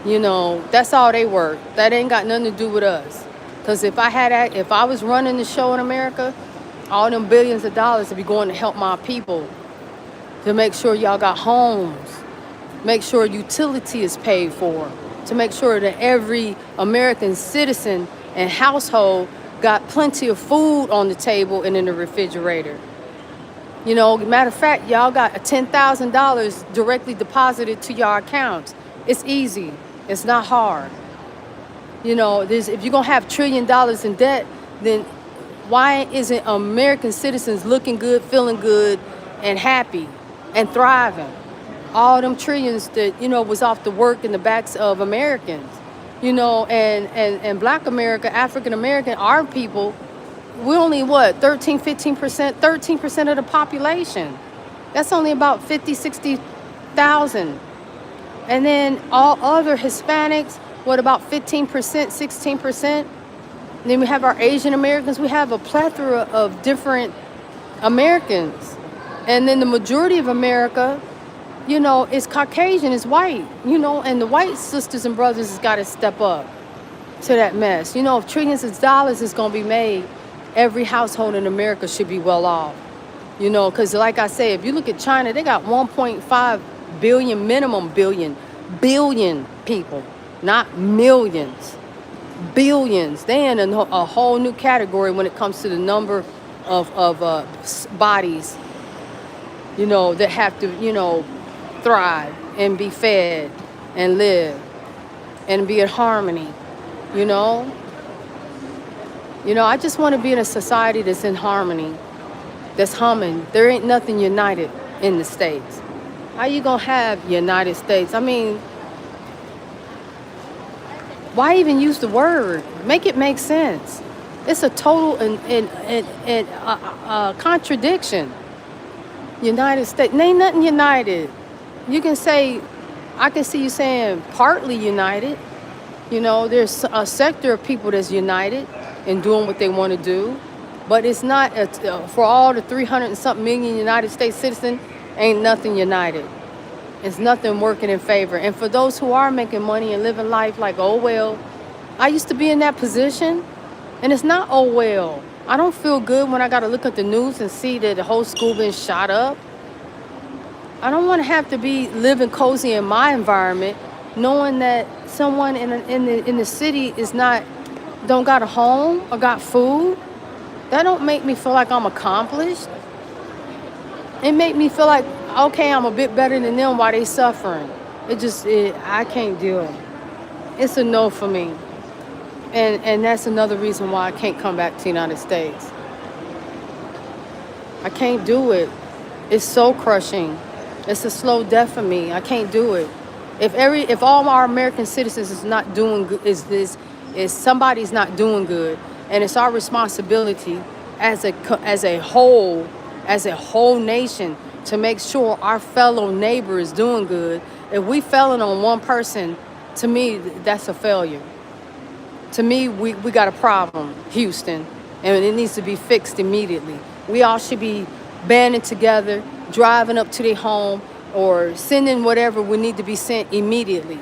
You know, that's all they work. That ain't got nothing to do with us. Cause if I was running the show in America, all them billions of dollars would be going to help my people, to make sure y'all got homes, make sure utility is paid for, to make sure that every American citizen and household got plenty of food on the table and in the refrigerator. You know, matter of fact, y'all got $10,000 directly deposited to your accounts. It's easy. It's not hard. You know, if you're going to have $1 trillion in debt, then why isn't American citizens looking good, feeling good, and happy and thriving? All them trillions that, you know, was off the work in the backs of Americans. You know, and Black America, African American, our people, we're only what, 15%, 13% of the population. That's only about 50, 60,000. And then all other Hispanics, what, about 15%, 16%? And then we have our Asian Americans. We have a plethora of different Americans. And then the majority of America, you know, is Caucasian, is white, you know, and the white sisters and brothers has got to step up to that mess. You know, if trillions of dollars is going to be made, every household in America should be well off. You know, because like I say, if you look at China, they got 1.5 billion, minimum billion people, not millions, billions. They in a whole new category when it comes to the number of bodies, you know, that have to, you know, thrive and be fed and live and be in harmony, you know. I just want to be in a society that's in harmony, that's humming. There ain't nothing united in the States. How you gonna have United States? I mean, why even use the word? Make it make sense. It's a total contradiction. United States, ain't nothing united. You can say, I can see you saying partly united. You know, there's a sector of people that's united and doing what they want to do, but it's not for all the 300 and something million United States citizens. Ain't nothing united. It's nothing working in favor. And for those who are making money and living life like, oh well, I used to be in that position, and it's not oh well. I don't feel good when I got to look at the news and see that the whole school been shot up. I don't want to have to be living cozy in my environment, knowing that someone in the city don't got a home or got food. That don't make me feel like I'm accomplished. It make me feel like, okay, I'm a bit better than them while they suffering. I can't do it. It's a no for me. And that's another reason why I can't come back to the United States. I can't do it. It's so crushing. It's a slow death for me. I can't do it. If all our American citizens is not doing good, is somebody's not doing good, and it's our responsibility as a whole nation to make sure our fellow neighbor is doing good. If we failing on one person, to me that's a failure. To me, we got a problem, Houston, and it needs to be fixed immediately. We all should be banding together, driving up to their home, or sending whatever we need to be sent immediately.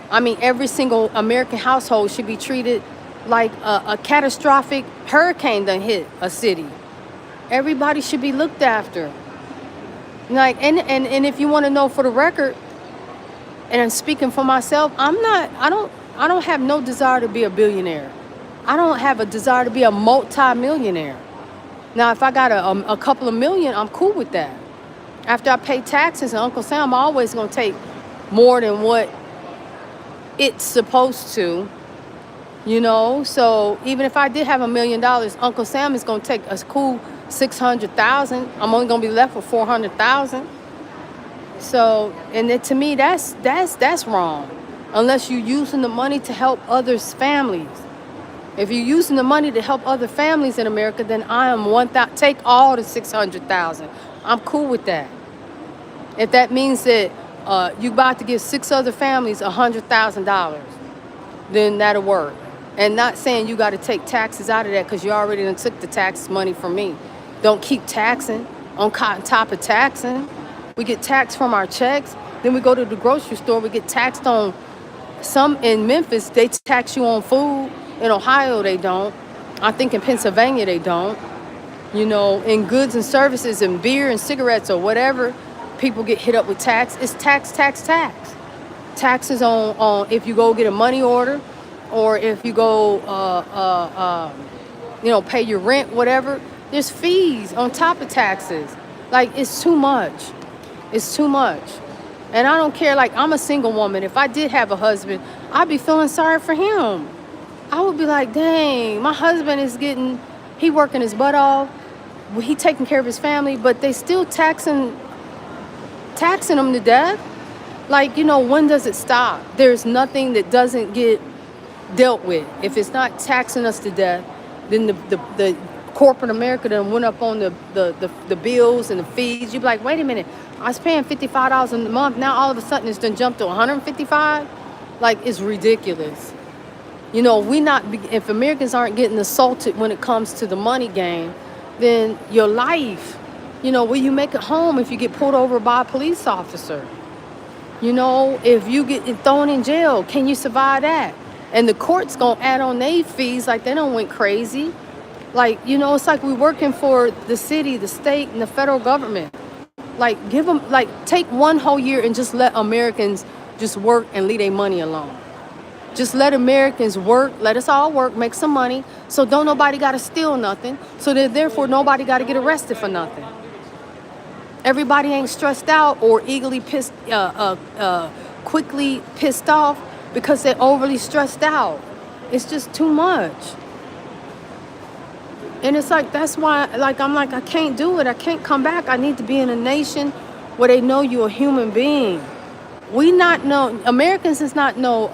I mean, every single American household should be treated like a catastrophic hurricane done hit a city. Everybody should be looked after. Like, and if you want to know for the record, and I'm speaking for myself, I don't have no desire to be a billionaire. I don't have a desire to be a multi-millionaire. Now, if I got a couple of million, I'm cool with that. After I pay taxes and Uncle Sam, I'm always going to take more than what it's supposed to, you know. So even if I did have $1 million, Uncle Sam is going to take a cool $600,000. I'm only going to be left with $400,000. So, and to me, that's wrong. Unless you're using the money to help others' families. If you're using the money to help other families in America, then I am 1,000. Take all the 600,000. I'm cool with that. If that means that you about to give 6 other families $100,000, then that'll work. And not saying you got to take taxes out of that because you already done took the tax money from me. Don't keep taxing on top of taxing. We get taxed from our checks. Then we go to the grocery store. We get taxed on some in Memphis. They tax you on food. In Ohio, they don't. I think in Pennsylvania, they don't. You know, in goods and services and beer and cigarettes or whatever, people get hit up with tax. It's tax, tax, tax. Taxes on if you go get a money order, or if you go, you know, pay your rent, whatever. There's fees on top of taxes. Like, it's too much. It's too much. And I don't care. Like, I'm a single woman. If I did have a husband, I'd be feeling sorry for him. I would be like, dang, my husband is he working his butt off. He taking care of his family, but they still taxing him to death. Like, you know, when does it stop? There's nothing that doesn't get dealt with. If it's not taxing us to death, then the corporate America done went up on the bills and the fees. You'd be like, wait a minute, I was paying $55 a month. Now all of a sudden it's done jumped to $155. Like, it's ridiculous. You know, if Americans aren't getting assaulted when it comes to the money game, then your life, you know, will you make it home if you get pulled over by a police officer? You know, if you get thrown in jail, can you survive that? And the court's gonna add on their fees like they don't went crazy. Like, you know, it's like we're working for the city, the state, and the federal government. Like, take one whole year and just let Americans just work and leave their money alone. Just let Americans work, let us all work, make some money, so don't nobody gotta steal nothing, so that therefore nobody gotta get arrested for nothing. Everybody ain't stressed out or quickly pissed off because they're overly stressed out. It's just too much. And it's like, that's why, like, I'm like, I can't do it. I can't come back. I need to be in a nation where they know you're a human being. Americans is not no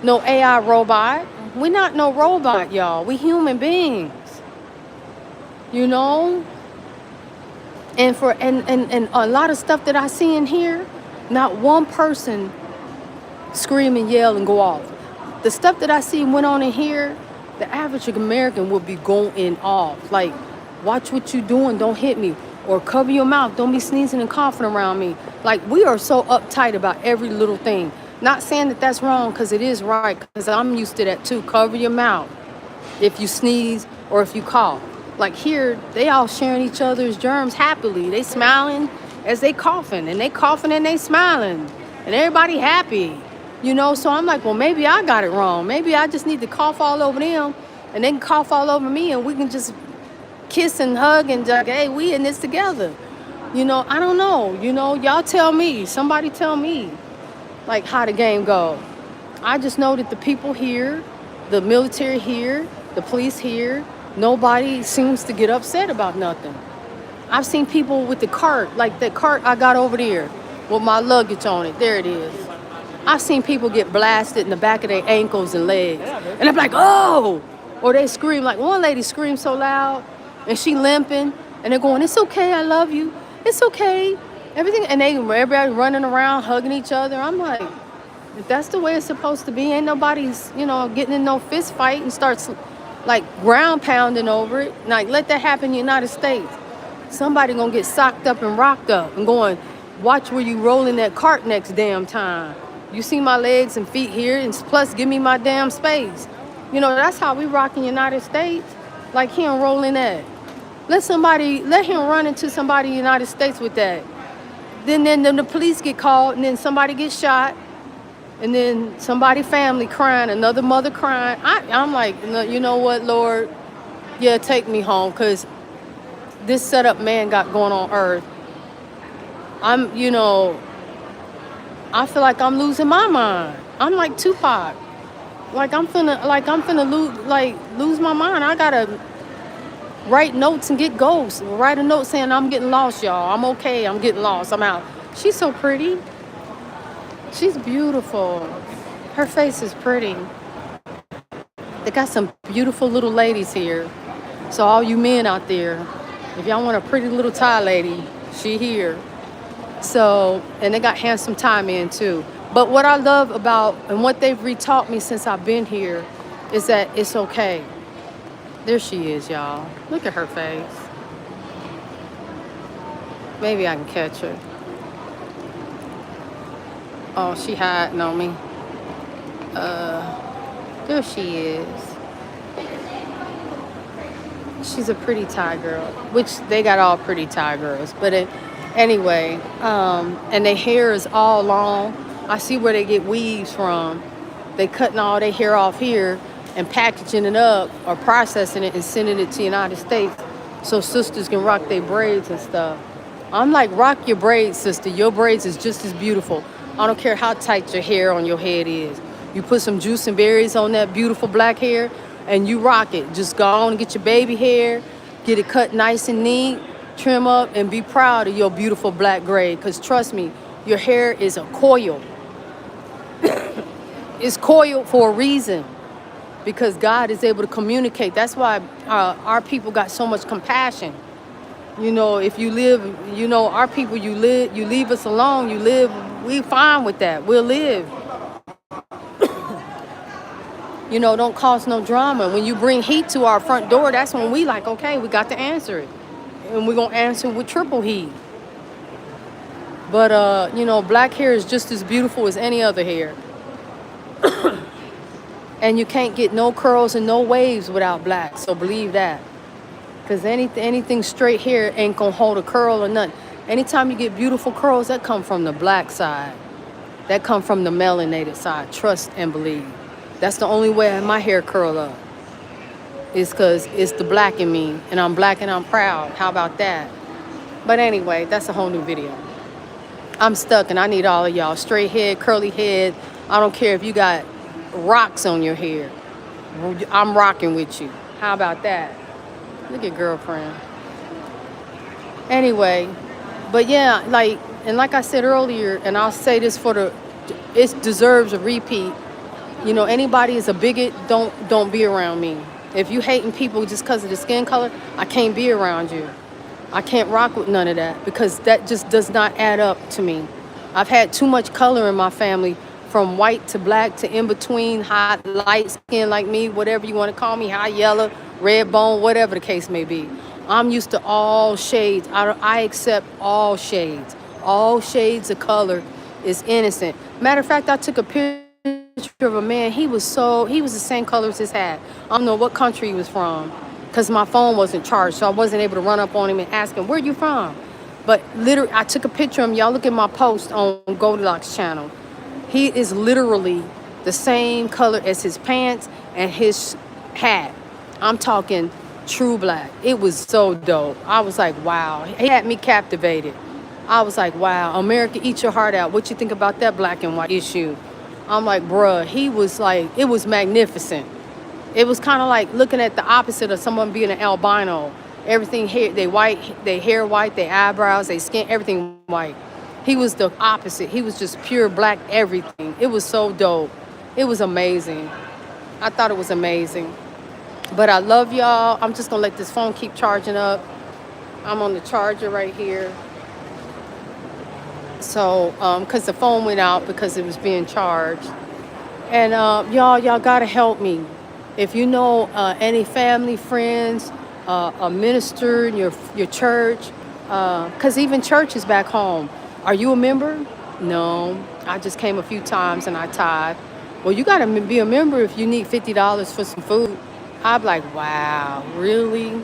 AI robot. We not no robot, y'all. We human beings. You know? And a lot of stuff that I see in here, not one person scream and yell and go off. The stuff that I see went on in here, the average American would be going off. Like, watch what you doing, don't hit me. Or cover your mouth, don't be sneezing and coughing around me. Like, we are so uptight about every little thing. Not saying that that's wrong, because it is right, because I'm used to that too. Cover your mouth if you sneeze or if you cough. Like, here, they all sharing each other's germs happily. They smiling as they coughing, and they coughing and they smiling, and everybody happy. You know, so I'm like, well, maybe I got it wrong. Maybe I just need to cough all over them, and they can cough all over me, and we can just kiss and hug and like, hey, we in this together. You know, I don't know. You know, y'all tell me. Somebody tell me, like, how the game go. I just know that the people here, the military here, the police here, nobody seems to get upset about nothing. I've seen people with the cart, like that cart I got over there with my luggage on it. There it is. I've seen people get blasted in the back of their ankles and legs. And I'm like, oh! Or they scream, like one lady screamed so loud and she limping and they're going, it's okay, I love you. It's okay. Everything, and everybody running around hugging each other. I'm like, if that's the way it's supposed to be, ain't nobody's, you know, getting in no fist fight and starts like ground pounding over it. Like, let that happen in the United States. Somebody gonna get socked up and rocked up and going, watch where you rolling that cart next damn time. You see my legs and feet here, and plus give me my damn space. You know, that's how we rock in the United States. Like, he don't roll in that. Let him run into somebody in the United States with that. Then the police get called, and then somebody gets shot, and then somebody family crying, another mother crying. I'm like, you know what, Lord? Yeah, take me home, because this setup man got going on earth. I feel like I'm losing my mind. I'm like Tupac. Like, I'm finna lose my mind. I gotta write notes and get ghosts. Write a note saying I'm getting lost, y'all. I'm okay. I'm getting lost. I'm out. She's so pretty. She's beautiful. Her face is pretty. They got some beautiful little ladies here. So all you men out there, if y'all want a pretty little Thai lady, she here. So, and they got Handsome Time in too. But what I love about and what they've retaught me since I've been here is that it's okay. There she is, y'all. Look at her face. Maybe I can catch her. Oh, she hiding on me. There she is. She's a pretty Thai girl, which they got all pretty Thai girls. But anyway, and their hair is all long. I see where they get weaves from. They cutting all their hair off here and packaging it up or processing it and sending it to the United States so sisters can rock their braids and stuff. I'm like, rock your braids, sister. Your braids is just as beautiful. I don't care how tight your hair on your head is. You put some juice and berries on that beautiful black hair and you rock it. Just go on and get your baby hair, get it cut nice and neat, trim up, and be proud of your beautiful black braid. Because trust me, your hair is a coil. It's coiled for a reason. Because God is able to communicate. That's why our people got so much compassion. You know, if you live, you know, our people, you leave us alone, you live, we fine with that. We'll live. You know, don't cause no drama. When you bring heat to our front door, that's when we like, okay, we got to answer it. And we're going to answer with triple heat. But, you know, black hair is just as beautiful as any other hair. And you can't get no curls and no waves without black. So believe that. Because anything straight hair ain't going to hold a curl or nothing. Anytime you get beautiful curls, that come from the black side. That come from the melanated side. Trust and believe. That's the only way my hair curl up. Is because it's the black in me. And I'm black and I'm proud. How about that? But anyway, that's a whole new video. I'm stuck and I need all of y'all. Straight head, curly head. I don't care if you got rocks on your hair. I'm rocking with you. How about that? Look at girlfriend. Anyway, but yeah, like I said earlier, and I'll say this it deserves a repeat. You know, anybody is a bigot, don't be around me. If you hating people just because of the skin color, I can't be around you. I can't rock with none of that because that just does not add up to me. I've had too much color in my family, from white to black to in between, hot, light skin like me, whatever you want to call me, high yellow, red bone, whatever the case may be. I'm used to all shades. I accept all shades. All shades of color is innocent. Matter of fact, I took a picture of a man. He was the same color as his hat. I don't know what country he was from because my phone wasn't charged, so I wasn't able to run up on him and ask him, where you from? But literally, I took a picture of him. Y'all look at my post on Goldilocks channel. He is literally the same color as his pants and his hat. I'm talking true black. It was so dope. I was like, wow. He had me captivated. I was like, wow, America, eat your heart out. What you think about that black and white issue? I'm like, bruh, he was like, it was magnificent. It was kind of like looking at the opposite of someone being an albino. Everything here, they white, they hair white, they eyebrows, they skin, everything white. He was the opposite. He was just pure black everything. It was so dope. It was amazing. I thought it was amazing. But I love y'all. I'm just going to let this phone keep charging up. I'm on the charger right here. So, because the phone went out because it was being charged. And y'all got to help me. If you know any family, friends, a minister in your church, because even churches back home, are you a member? No, I just came a few times and I tithe. Well, you got to be a member if you need $50 for some food. I'm like, wow, really?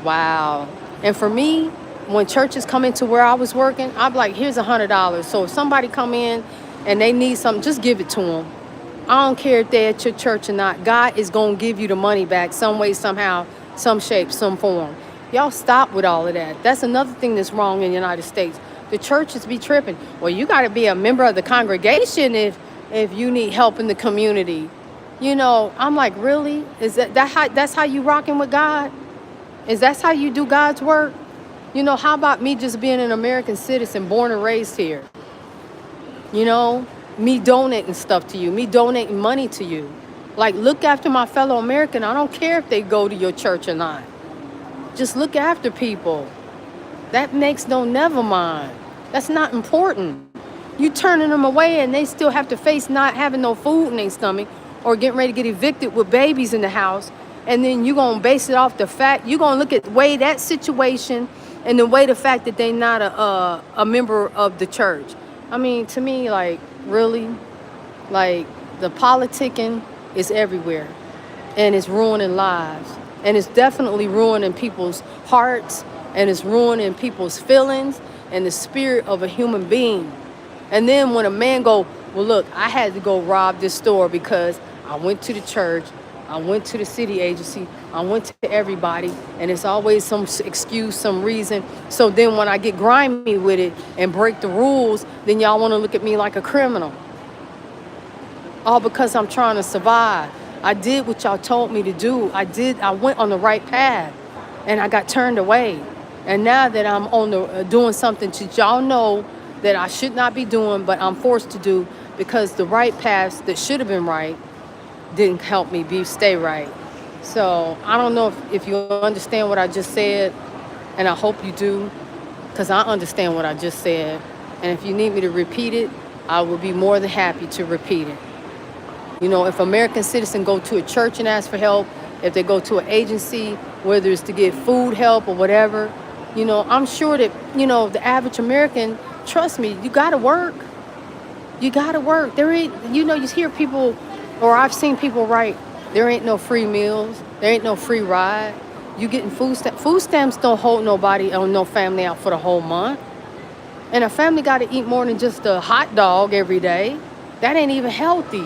Wow. And for me, when churches come into where I was working, I'm like, here's $100. So if somebody come in and they need something, just give it to them. I don't care if they're at your church or not. God is going to give you the money back some way, somehow, some shape, some form. Y'all stop with all of that. That's another thing that's wrong in the United States. The churches be tripping. Well, you got to be a member of the congregation if you need help in the community. You know, I'm like, really? Is that's how you rocking with God? Is that how you do God's work? You know, how about me just being an American citizen, born and raised here? You know, me donating stuff to you, me donating money to you. Like, look after my fellow American. I don't care if they go to your church or not. Just look after people. That makes no never mind. That's not important. You turning them away and they still have to face not having no food in their stomach or getting ready to get evicted with babies in the house. And then you're going to base it off the fact, you're going to look at weigh that situation and then weigh the fact that they're not a member of the church. I mean, to me, like, really, like, the politicking is everywhere. And it's ruining lives. And it's definitely ruining people's hearts. And it's ruining people's feelings and the spirit of a human being. And then when a man go, well, look, I had to go rob this store because I went to the church, I went to the city agency, I went to everybody, and it's always some excuse, some reason. So then when I get grimy with it and break the rules, then y'all want to look at me like a criminal. All because I'm trying to survive. I did what y'all told me to do. I went on the right path, and I got turned away. And now that I'm on the doing something that y'all know that I should not be doing, but I'm forced to do because the right paths that should have been right didn't help me stay right. So I don't know if you understand what I just said, and I hope you do, because I understand what I just said. And if you need me to repeat it, I will be more than happy to repeat it. You know, if American citizens go to a church and ask for help, if they go to an agency, whether it's to get food help or whatever, you know, I'm sure that, you know, the average American, trust me, you got to work. You got to work. There ain't, you know, you hear people, or I've seen people write, there ain't no free meals. There ain't no free ride. You getting food stamps. Food stamps don't hold nobody or no family out for the whole month. And a family got to eat more than just a hot dog every day. That ain't even healthy.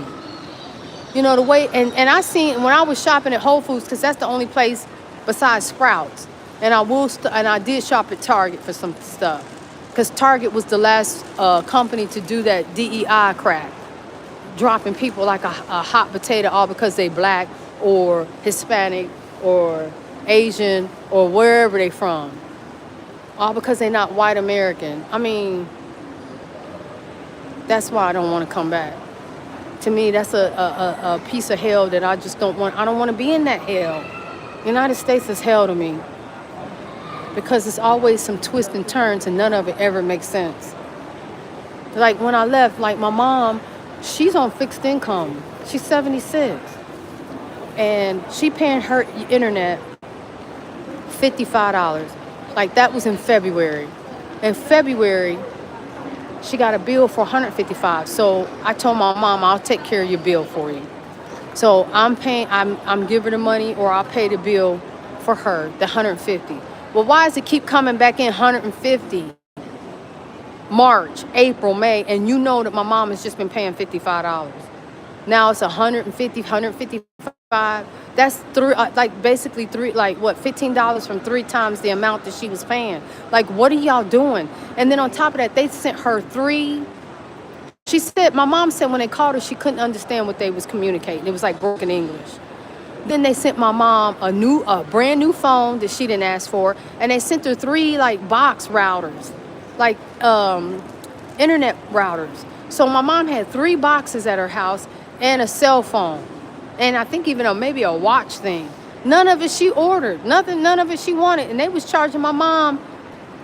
You know, the way, and I seen, when I was shopping at Whole Foods, because that's the only place besides Sprouts, and I did shop at Target for some stuff, because Target was the last company to do that DEI crap, dropping people like a hot potato all because they black or Hispanic or Asian or wherever they from, all because they're not white American. I mean, that's why I don't want to come back. To me, that's a piece of hell that I just don't want. I don't want to be in that hell. United States is hell to me because it's always some twists and turns and none of it ever makes sense. Like when I left, like my mom, she's on fixed income. She's 76. And she paying her internet $55. Like that was in February. In February, she got a bill for $155. So I told my mom, I'll take care of your bill for you. So I'm giving her money, or I'll pay the bill for her, the $150. Well, why does it keep coming back in $150? March, April, May, and you know that my mom has just been paying $55. Now it's $155. That's basically $15 from 3 times the amount that she was paying. Like, what are y'all doing? And then on top of that, they sent her 3. She said, my mom said when they called her, she couldn't understand what they was communicating. It was like broken English. Then they sent my mom a brand new phone that she didn't ask for, and they sent her 3 like box routers, like internet routers. So my mom had 3 boxes at her house and a cell phone, and I think even maybe a watch thing. None of it she ordered, none of it she wanted, and they was charging my mom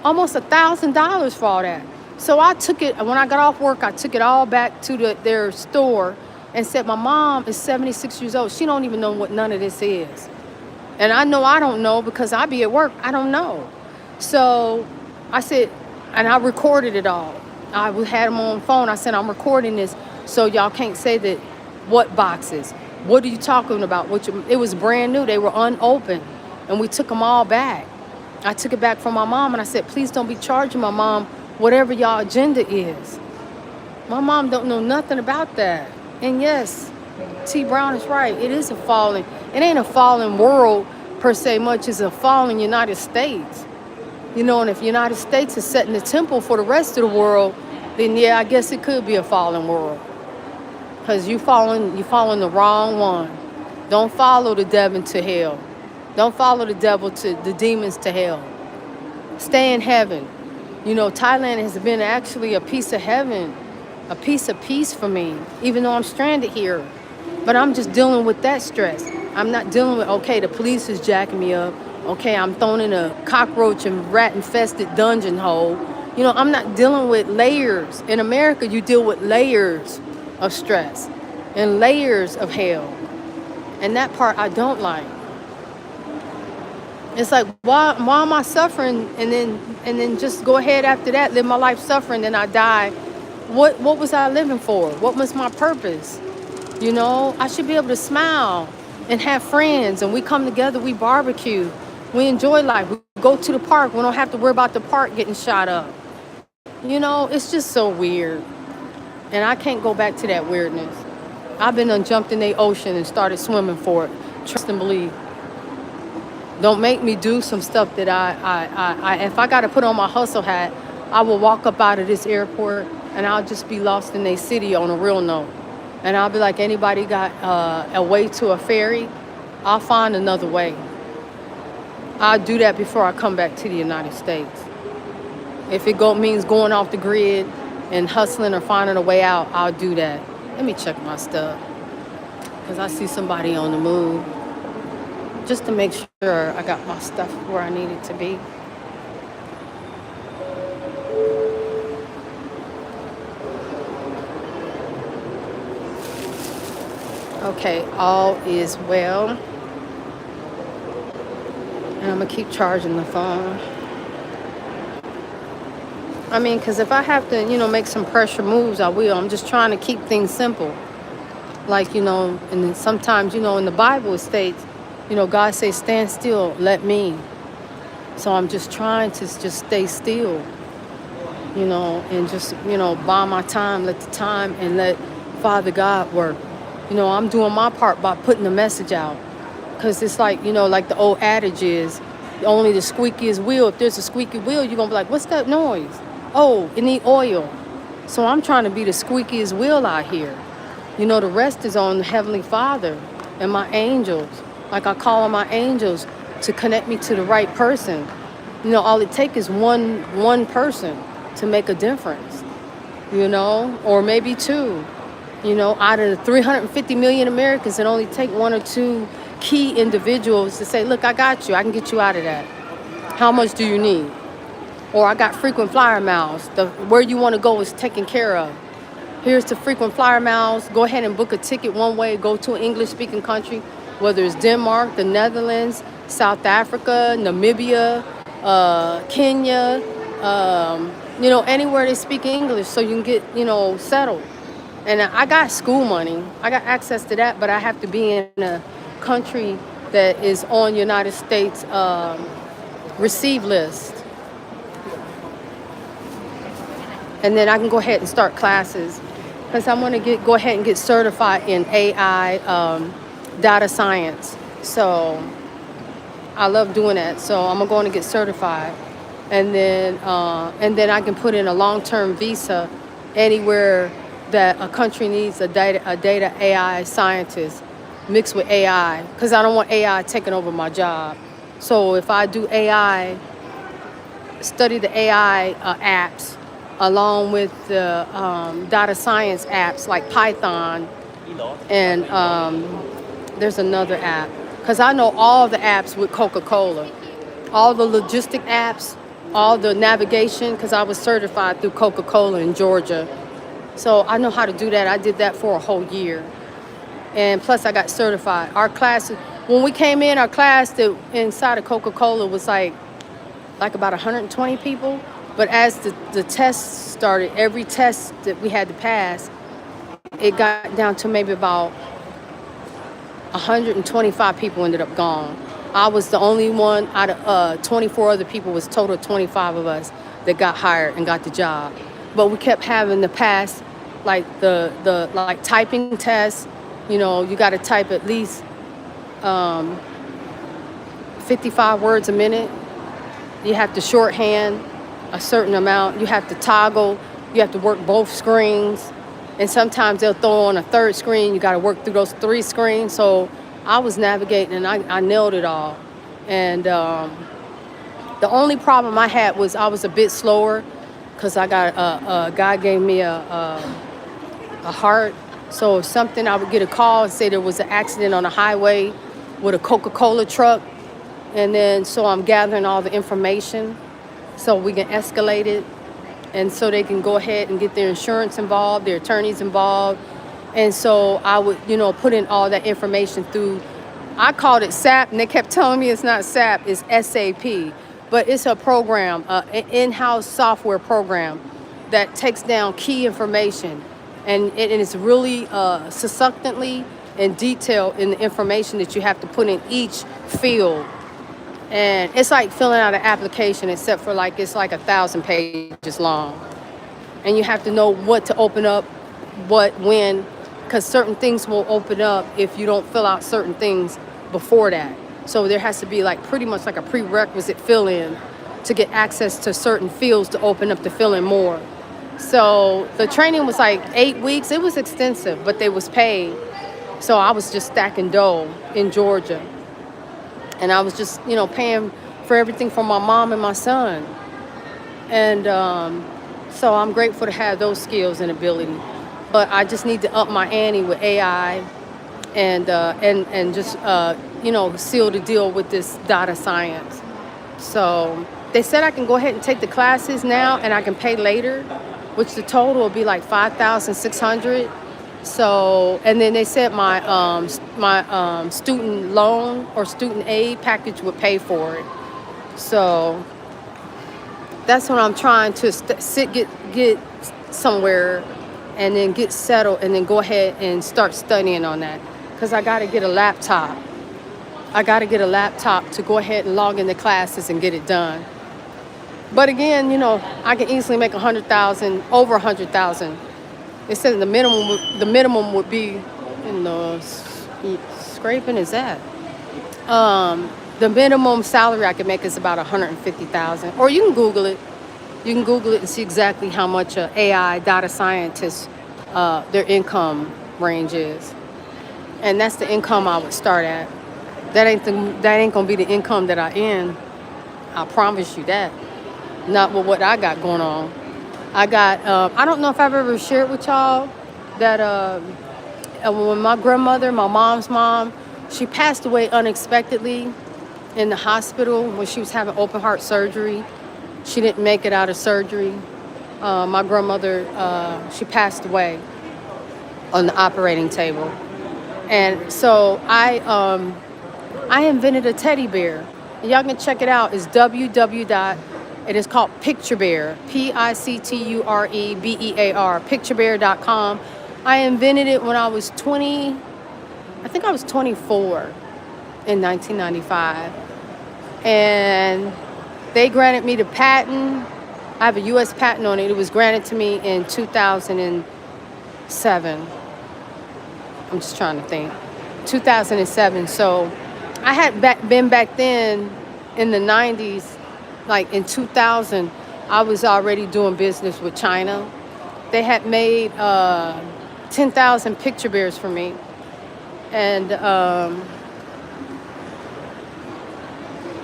almost $1,000 for all that. So I took it, when I got off work, I took it all back to their store and said, my mom is 76 years old. She don't even know what none of this is. And I know I don't know because I be at work. I don't know. So I said, and I recorded it all. I had them on phone. I said, I'm recording this so y'all can't say that, what boxes? What are you talking about? It was brand new. They were unopened. And we took them all back. I took it back from my mom and I said, please don't be charging my mom whatever y'all agenda is. My mom don't know nothing about that. And yes, T. Brown is right. It is it ain't a fallen world per se much as a fallen United States. You know, and if United States is setting the temple for the rest of the world, then yeah, I guess it could be a fallen world. Because you following the wrong one. Don't follow the devil to hell. Don't follow the demons to hell. Stay in heaven. You know, Thailand has been actually a piece of heaven, a piece of peace for me, even though I'm stranded here. But I'm just dealing with that stress. I'm not dealing with, okay, the police is jacking me up. Okay, I'm thrown in a cockroach and rat-infested dungeon hole. You know, I'm not dealing with layers. In America, you deal with layers of stress and layers of hell. And that part I don't like. It's like, why am I suffering and then just go ahead after that, live my life suffering, then I die. What was I living for? What was my purpose? You know, I should be able to smile and have friends, and we come together, we barbecue, we enjoy life, we go to the park, we don't have to worry about the park getting shot up. You know, it's just so weird. And I can't go back to that weirdness. I've been jumped in the ocean and started swimming for it. Trust and believe. Don't make me do some stuff that I if I got to put on my hustle hat, I will walk up out of this airport and I'll just be lost in a city on a real note. And I'll be like, anybody got a way to a ferry? I'll find another way. I'll do that before I come back to the United States. If it means going off the grid and hustling or finding a way out, I'll do that. Let me check my stuff. Because I see somebody on the move. Just to make sure I got my stuff where I need it to be. Okay, all is well. And I'm going to keep charging the phone. I mean, because if I have to, you know, make some pressure moves, I will. I'm just trying to keep things simple. Like, you know, and then sometimes, you know, in the Bible it states, you know, God says, stand still, let me. So I'm just trying to just stay still, you know, and just, you know, buy my time, let the time and let Father God work. You know, I'm doing my part by putting the message out. Because it's like, you know, like the old adage is, only the squeakiest wheel. If there's a squeaky wheel, you're going to be like, what's that noise? Oh, it need oil. So I'm trying to be the squeakiest wheel out here. You know, the rest is on the Heavenly Father and my angels. Like I call on my angels to connect me to the right person. You know, all it takes is one person to make a difference, you know, or maybe two. You know, out of the 350 million Americans, it only take one or two key individuals to say, look, I got you. I can get you out of that. How much do you need? Or I got frequent flyer miles. Where you want to go is taken care of. Here's the frequent flyer miles. Go ahead and book a ticket one way. Go to an English-speaking country, whether it's Denmark, the Netherlands, South Africa, Namibia, Kenya, you know, anywhere they speak English so you can get, you know, settled. And I got school money. I got access to that, but I have to be in a country that is on United States receive list. And then I can go ahead and start classes because I want to go ahead and get certified in AI data science. So I love doing that. So I'm going to get certified. And then I can put in a long-term visa anywhere that a country needs a data AI scientist mixed with AI, because I don't want AI taking over my job. So if I do AI, study the AI apps along with the data science apps like Python, and there's another app, because I know all the apps with Coca-Cola, all the logistic apps, all the navigation, because I was certified through Coca-Cola in Georgia. So I know how to do that. I did that for a whole year. And plus I got certified. Our class, when we came in, our class that inside of Coca-Cola was like about 120 people. But as the tests started, every test that we had to pass, it got down to maybe about 125 people ended up gone. I was the only one out of 24 other people, was total of 25 of us that got hired and got the job. But we kept having to pass like the like typing tests. You know, you got to type at least 55 words a minute. You have to shorthand a certain amount. You have to toggle. You have to work both screens. And sometimes they'll throw on a third screen. You got to work through those three screens. So I was navigating and I nailed it all. And the only problem I had was I was a bit slower because I got a guy gave me a heart. So if something, I would get a call and say there was an accident on the highway with a Coca-Cola truck. And then so I'm gathering all the information so we can escalate it. and so they can go ahead and get their insurance involved, their attorneys involved. And so I would, put in all that information through, I called it SAP, and they kept telling me it's not SAP, it's SAP. But it's a program, an in-house software program that takes down key information. And it's really succinctly and detailed in the information that you have to put in each field. And it's like filling out an application, except for it's like 1,000 pages long. And you have to know what to open up, what, when, because certain things will open up if you don't fill out certain things before that. So there has to be pretty much like a prerequisite fill-in to get access to certain fields to open up to fill in more. So the training was 8 weeks. It was extensive, but they was paid. So I was just stacking dough in Georgia. And I was just, paying for everything for my mom and my son. And so I'm grateful to have those skills and ability. But I just need to up my ante with AI and just, seal the deal with this data science. So they said I can go ahead and take the classes now and I can pay later, which the total will be $5,600. So, and then they said my student loan or student aid package would pay for it. So that's what I'm trying to get somewhere and then get settled and then go ahead and start studying on that. Because I got to get a laptop. I got to get a laptop to go ahead and log into classes and get it done. But again, I can easily make $100,000, over $100,000. It says the minimum would be in the scraping is that. The minimum salary I can make is about $150,000. Or you can Google it. You can Google it and see exactly how much AI data scientists their income range is, and that's the income I would start at. That ain't gonna be the income that I earn. I promise you that. Not with what I got going on. I got. I don't know if I've ever shared with y'all that when my grandmother, my mom's mom, she passed away unexpectedly in the hospital when she was having open heart surgery. She didn't make it out of surgery. My grandmother, she passed away on the operating table. And so I invented a teddy bear. And y'all can check it out. It's it is called Picture Bear, PICTUREBEAR, picturebear.com. I invented it when I was 20, I think I was 24 in 1995. And they granted me the patent. I have a U.S. patent on it. It was granted to me in 2007. I'm just trying to think. 2007. So I had been back then in the 90s, in 2000, I was already doing business with China. They had made 10,000 picture bears for me. And I'm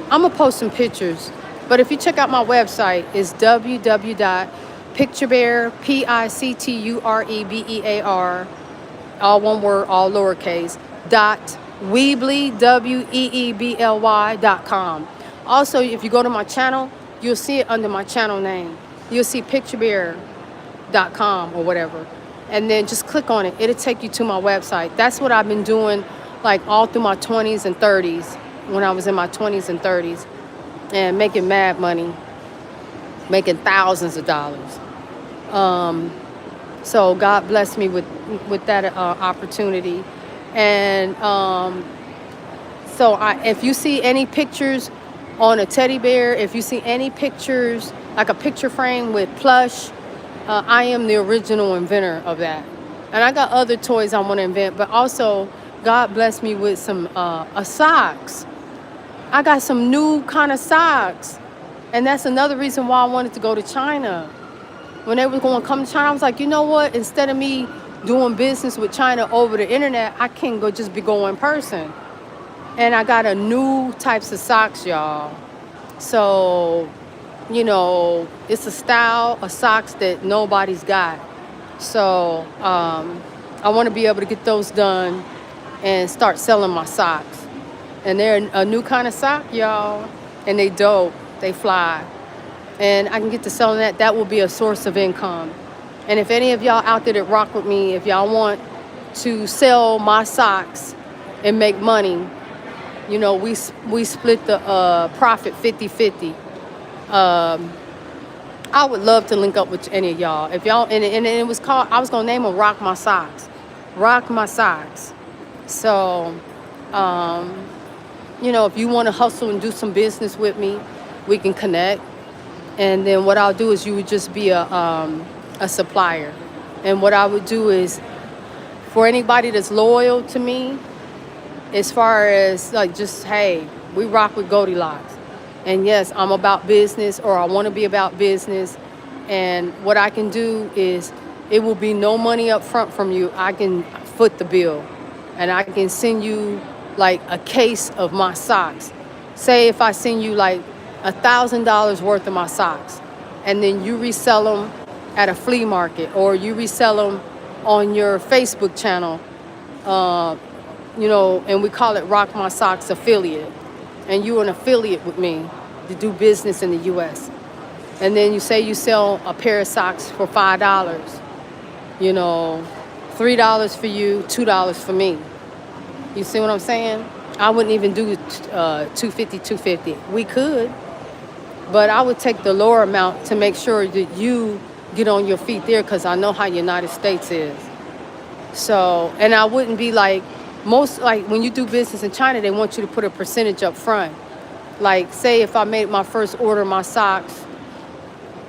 going to post some pictures. But if you check out my website, it's www.picturebear, PICTUREBEAR, all one word, all lowercase, .weebly, WEEBLY.com. Also, if you go to my channel, you'll see it under my channel name. You'll see picturebear.com or whatever. And then just click on it. It'll take you to my website. That's what I've been doing all through my 20s and 30s, when I was in my 20s and 30s, and making mad money, making thousands of dollars. So God blessed me with that opportunity. And so if you see any pictures on a teddy bear, if you see any pictures, like a picture frame with plush, I am the original inventor of that. And I got other toys I want to invent, but also God blessed me with some socks. I got some new kind of socks. And that's another reason why I wanted to go to China. When they were going to come to China, I was like, you know what? Instead of me doing business with China over the internet, I can just be going in person. And I got a new types of socks, y'all. So, it's a style of socks that nobody's got. So I want to be able to get those done and start selling my socks. And they're a new kind of sock, y'all. And they dope. They fly. and I can get to selling that, that will be a source of income. And if any of y'all out there that rock with me, if y'all want to sell my socks and make money, you know, we split the profit 50-50. I would love to link up with any of y'all. If y'all, and it was called, I was gonna name them Rock My Socks. Rock My Socks. So, you know, if you want to hustle and do some business with me, we can connect. And then what I'll do is you would just be a supplier. And what I would do is, for anybody that's loyal to me, as far as like just, hey, we rock with Goldilocks. And yes, I'm about business, or I want to be about business. And what I can do is, it will be no money up front from you. I can foot the bill, and I can send you like a case of my socks. Say if I send you like $1,000 worth of my socks, and then you resell them at a flea market, or you resell them on your Facebook channel, you know, and we call it Rock My Socks affiliate. And you're an affiliate with me to do business in the U.S. And then you say you sell a pair of socks for $5, you know, $3 for you, $2 for me. You see what I'm saying? I wouldn't even do $250. We could, but I would take the lower amount to make sure that you get on your feet there, because I know how United States is. So, and I wouldn't be like, most, like when you do business in China, they want you to put a percentage up front. Like, say if I made my first order of my socks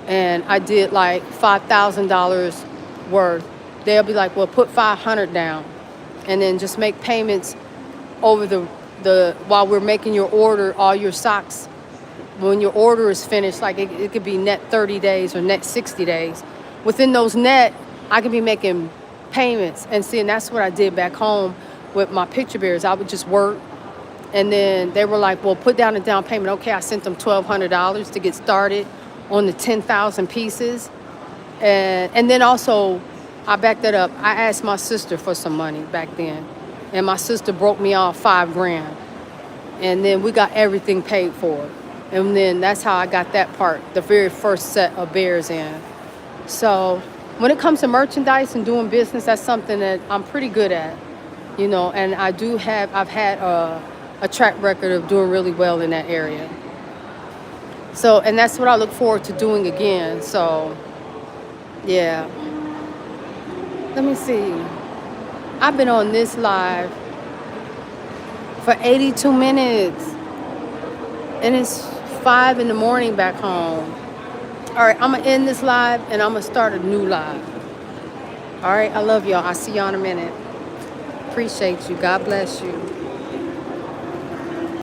and I did like $5,000 worth, they'll be like, well, put 500 down, and then just make payments over the while we're making your order, all your socks. When your order is finished, like it could be net 30 days or net 60 days. Within those net, I could be making payments. And see, and that's what I did back home with my picture bears. I would just work, and then they were like, well, put down a down payment. Okay, I sent them $1,200 to get started on the 10,000 pieces. And then also, I backed that up. I asked my sister for some money back then, and my sister broke me off $5,000. And then we got everything paid for. And then that's how I got that part, the very first set of bears in. So when it comes to merchandise and doing business, that's something that I'm pretty good at. You know, and I've had a track record of doing really well in that area. So, and that's what I look forward to doing again. So, yeah. Let me see. I've been on this live for 82 minutes. And it's 5 in the morning back home. All right, I'm going to end this live, and I'm going to start a new live. All right, I love y'all. I'll see y'all in a minute. Appreciate you. God bless you.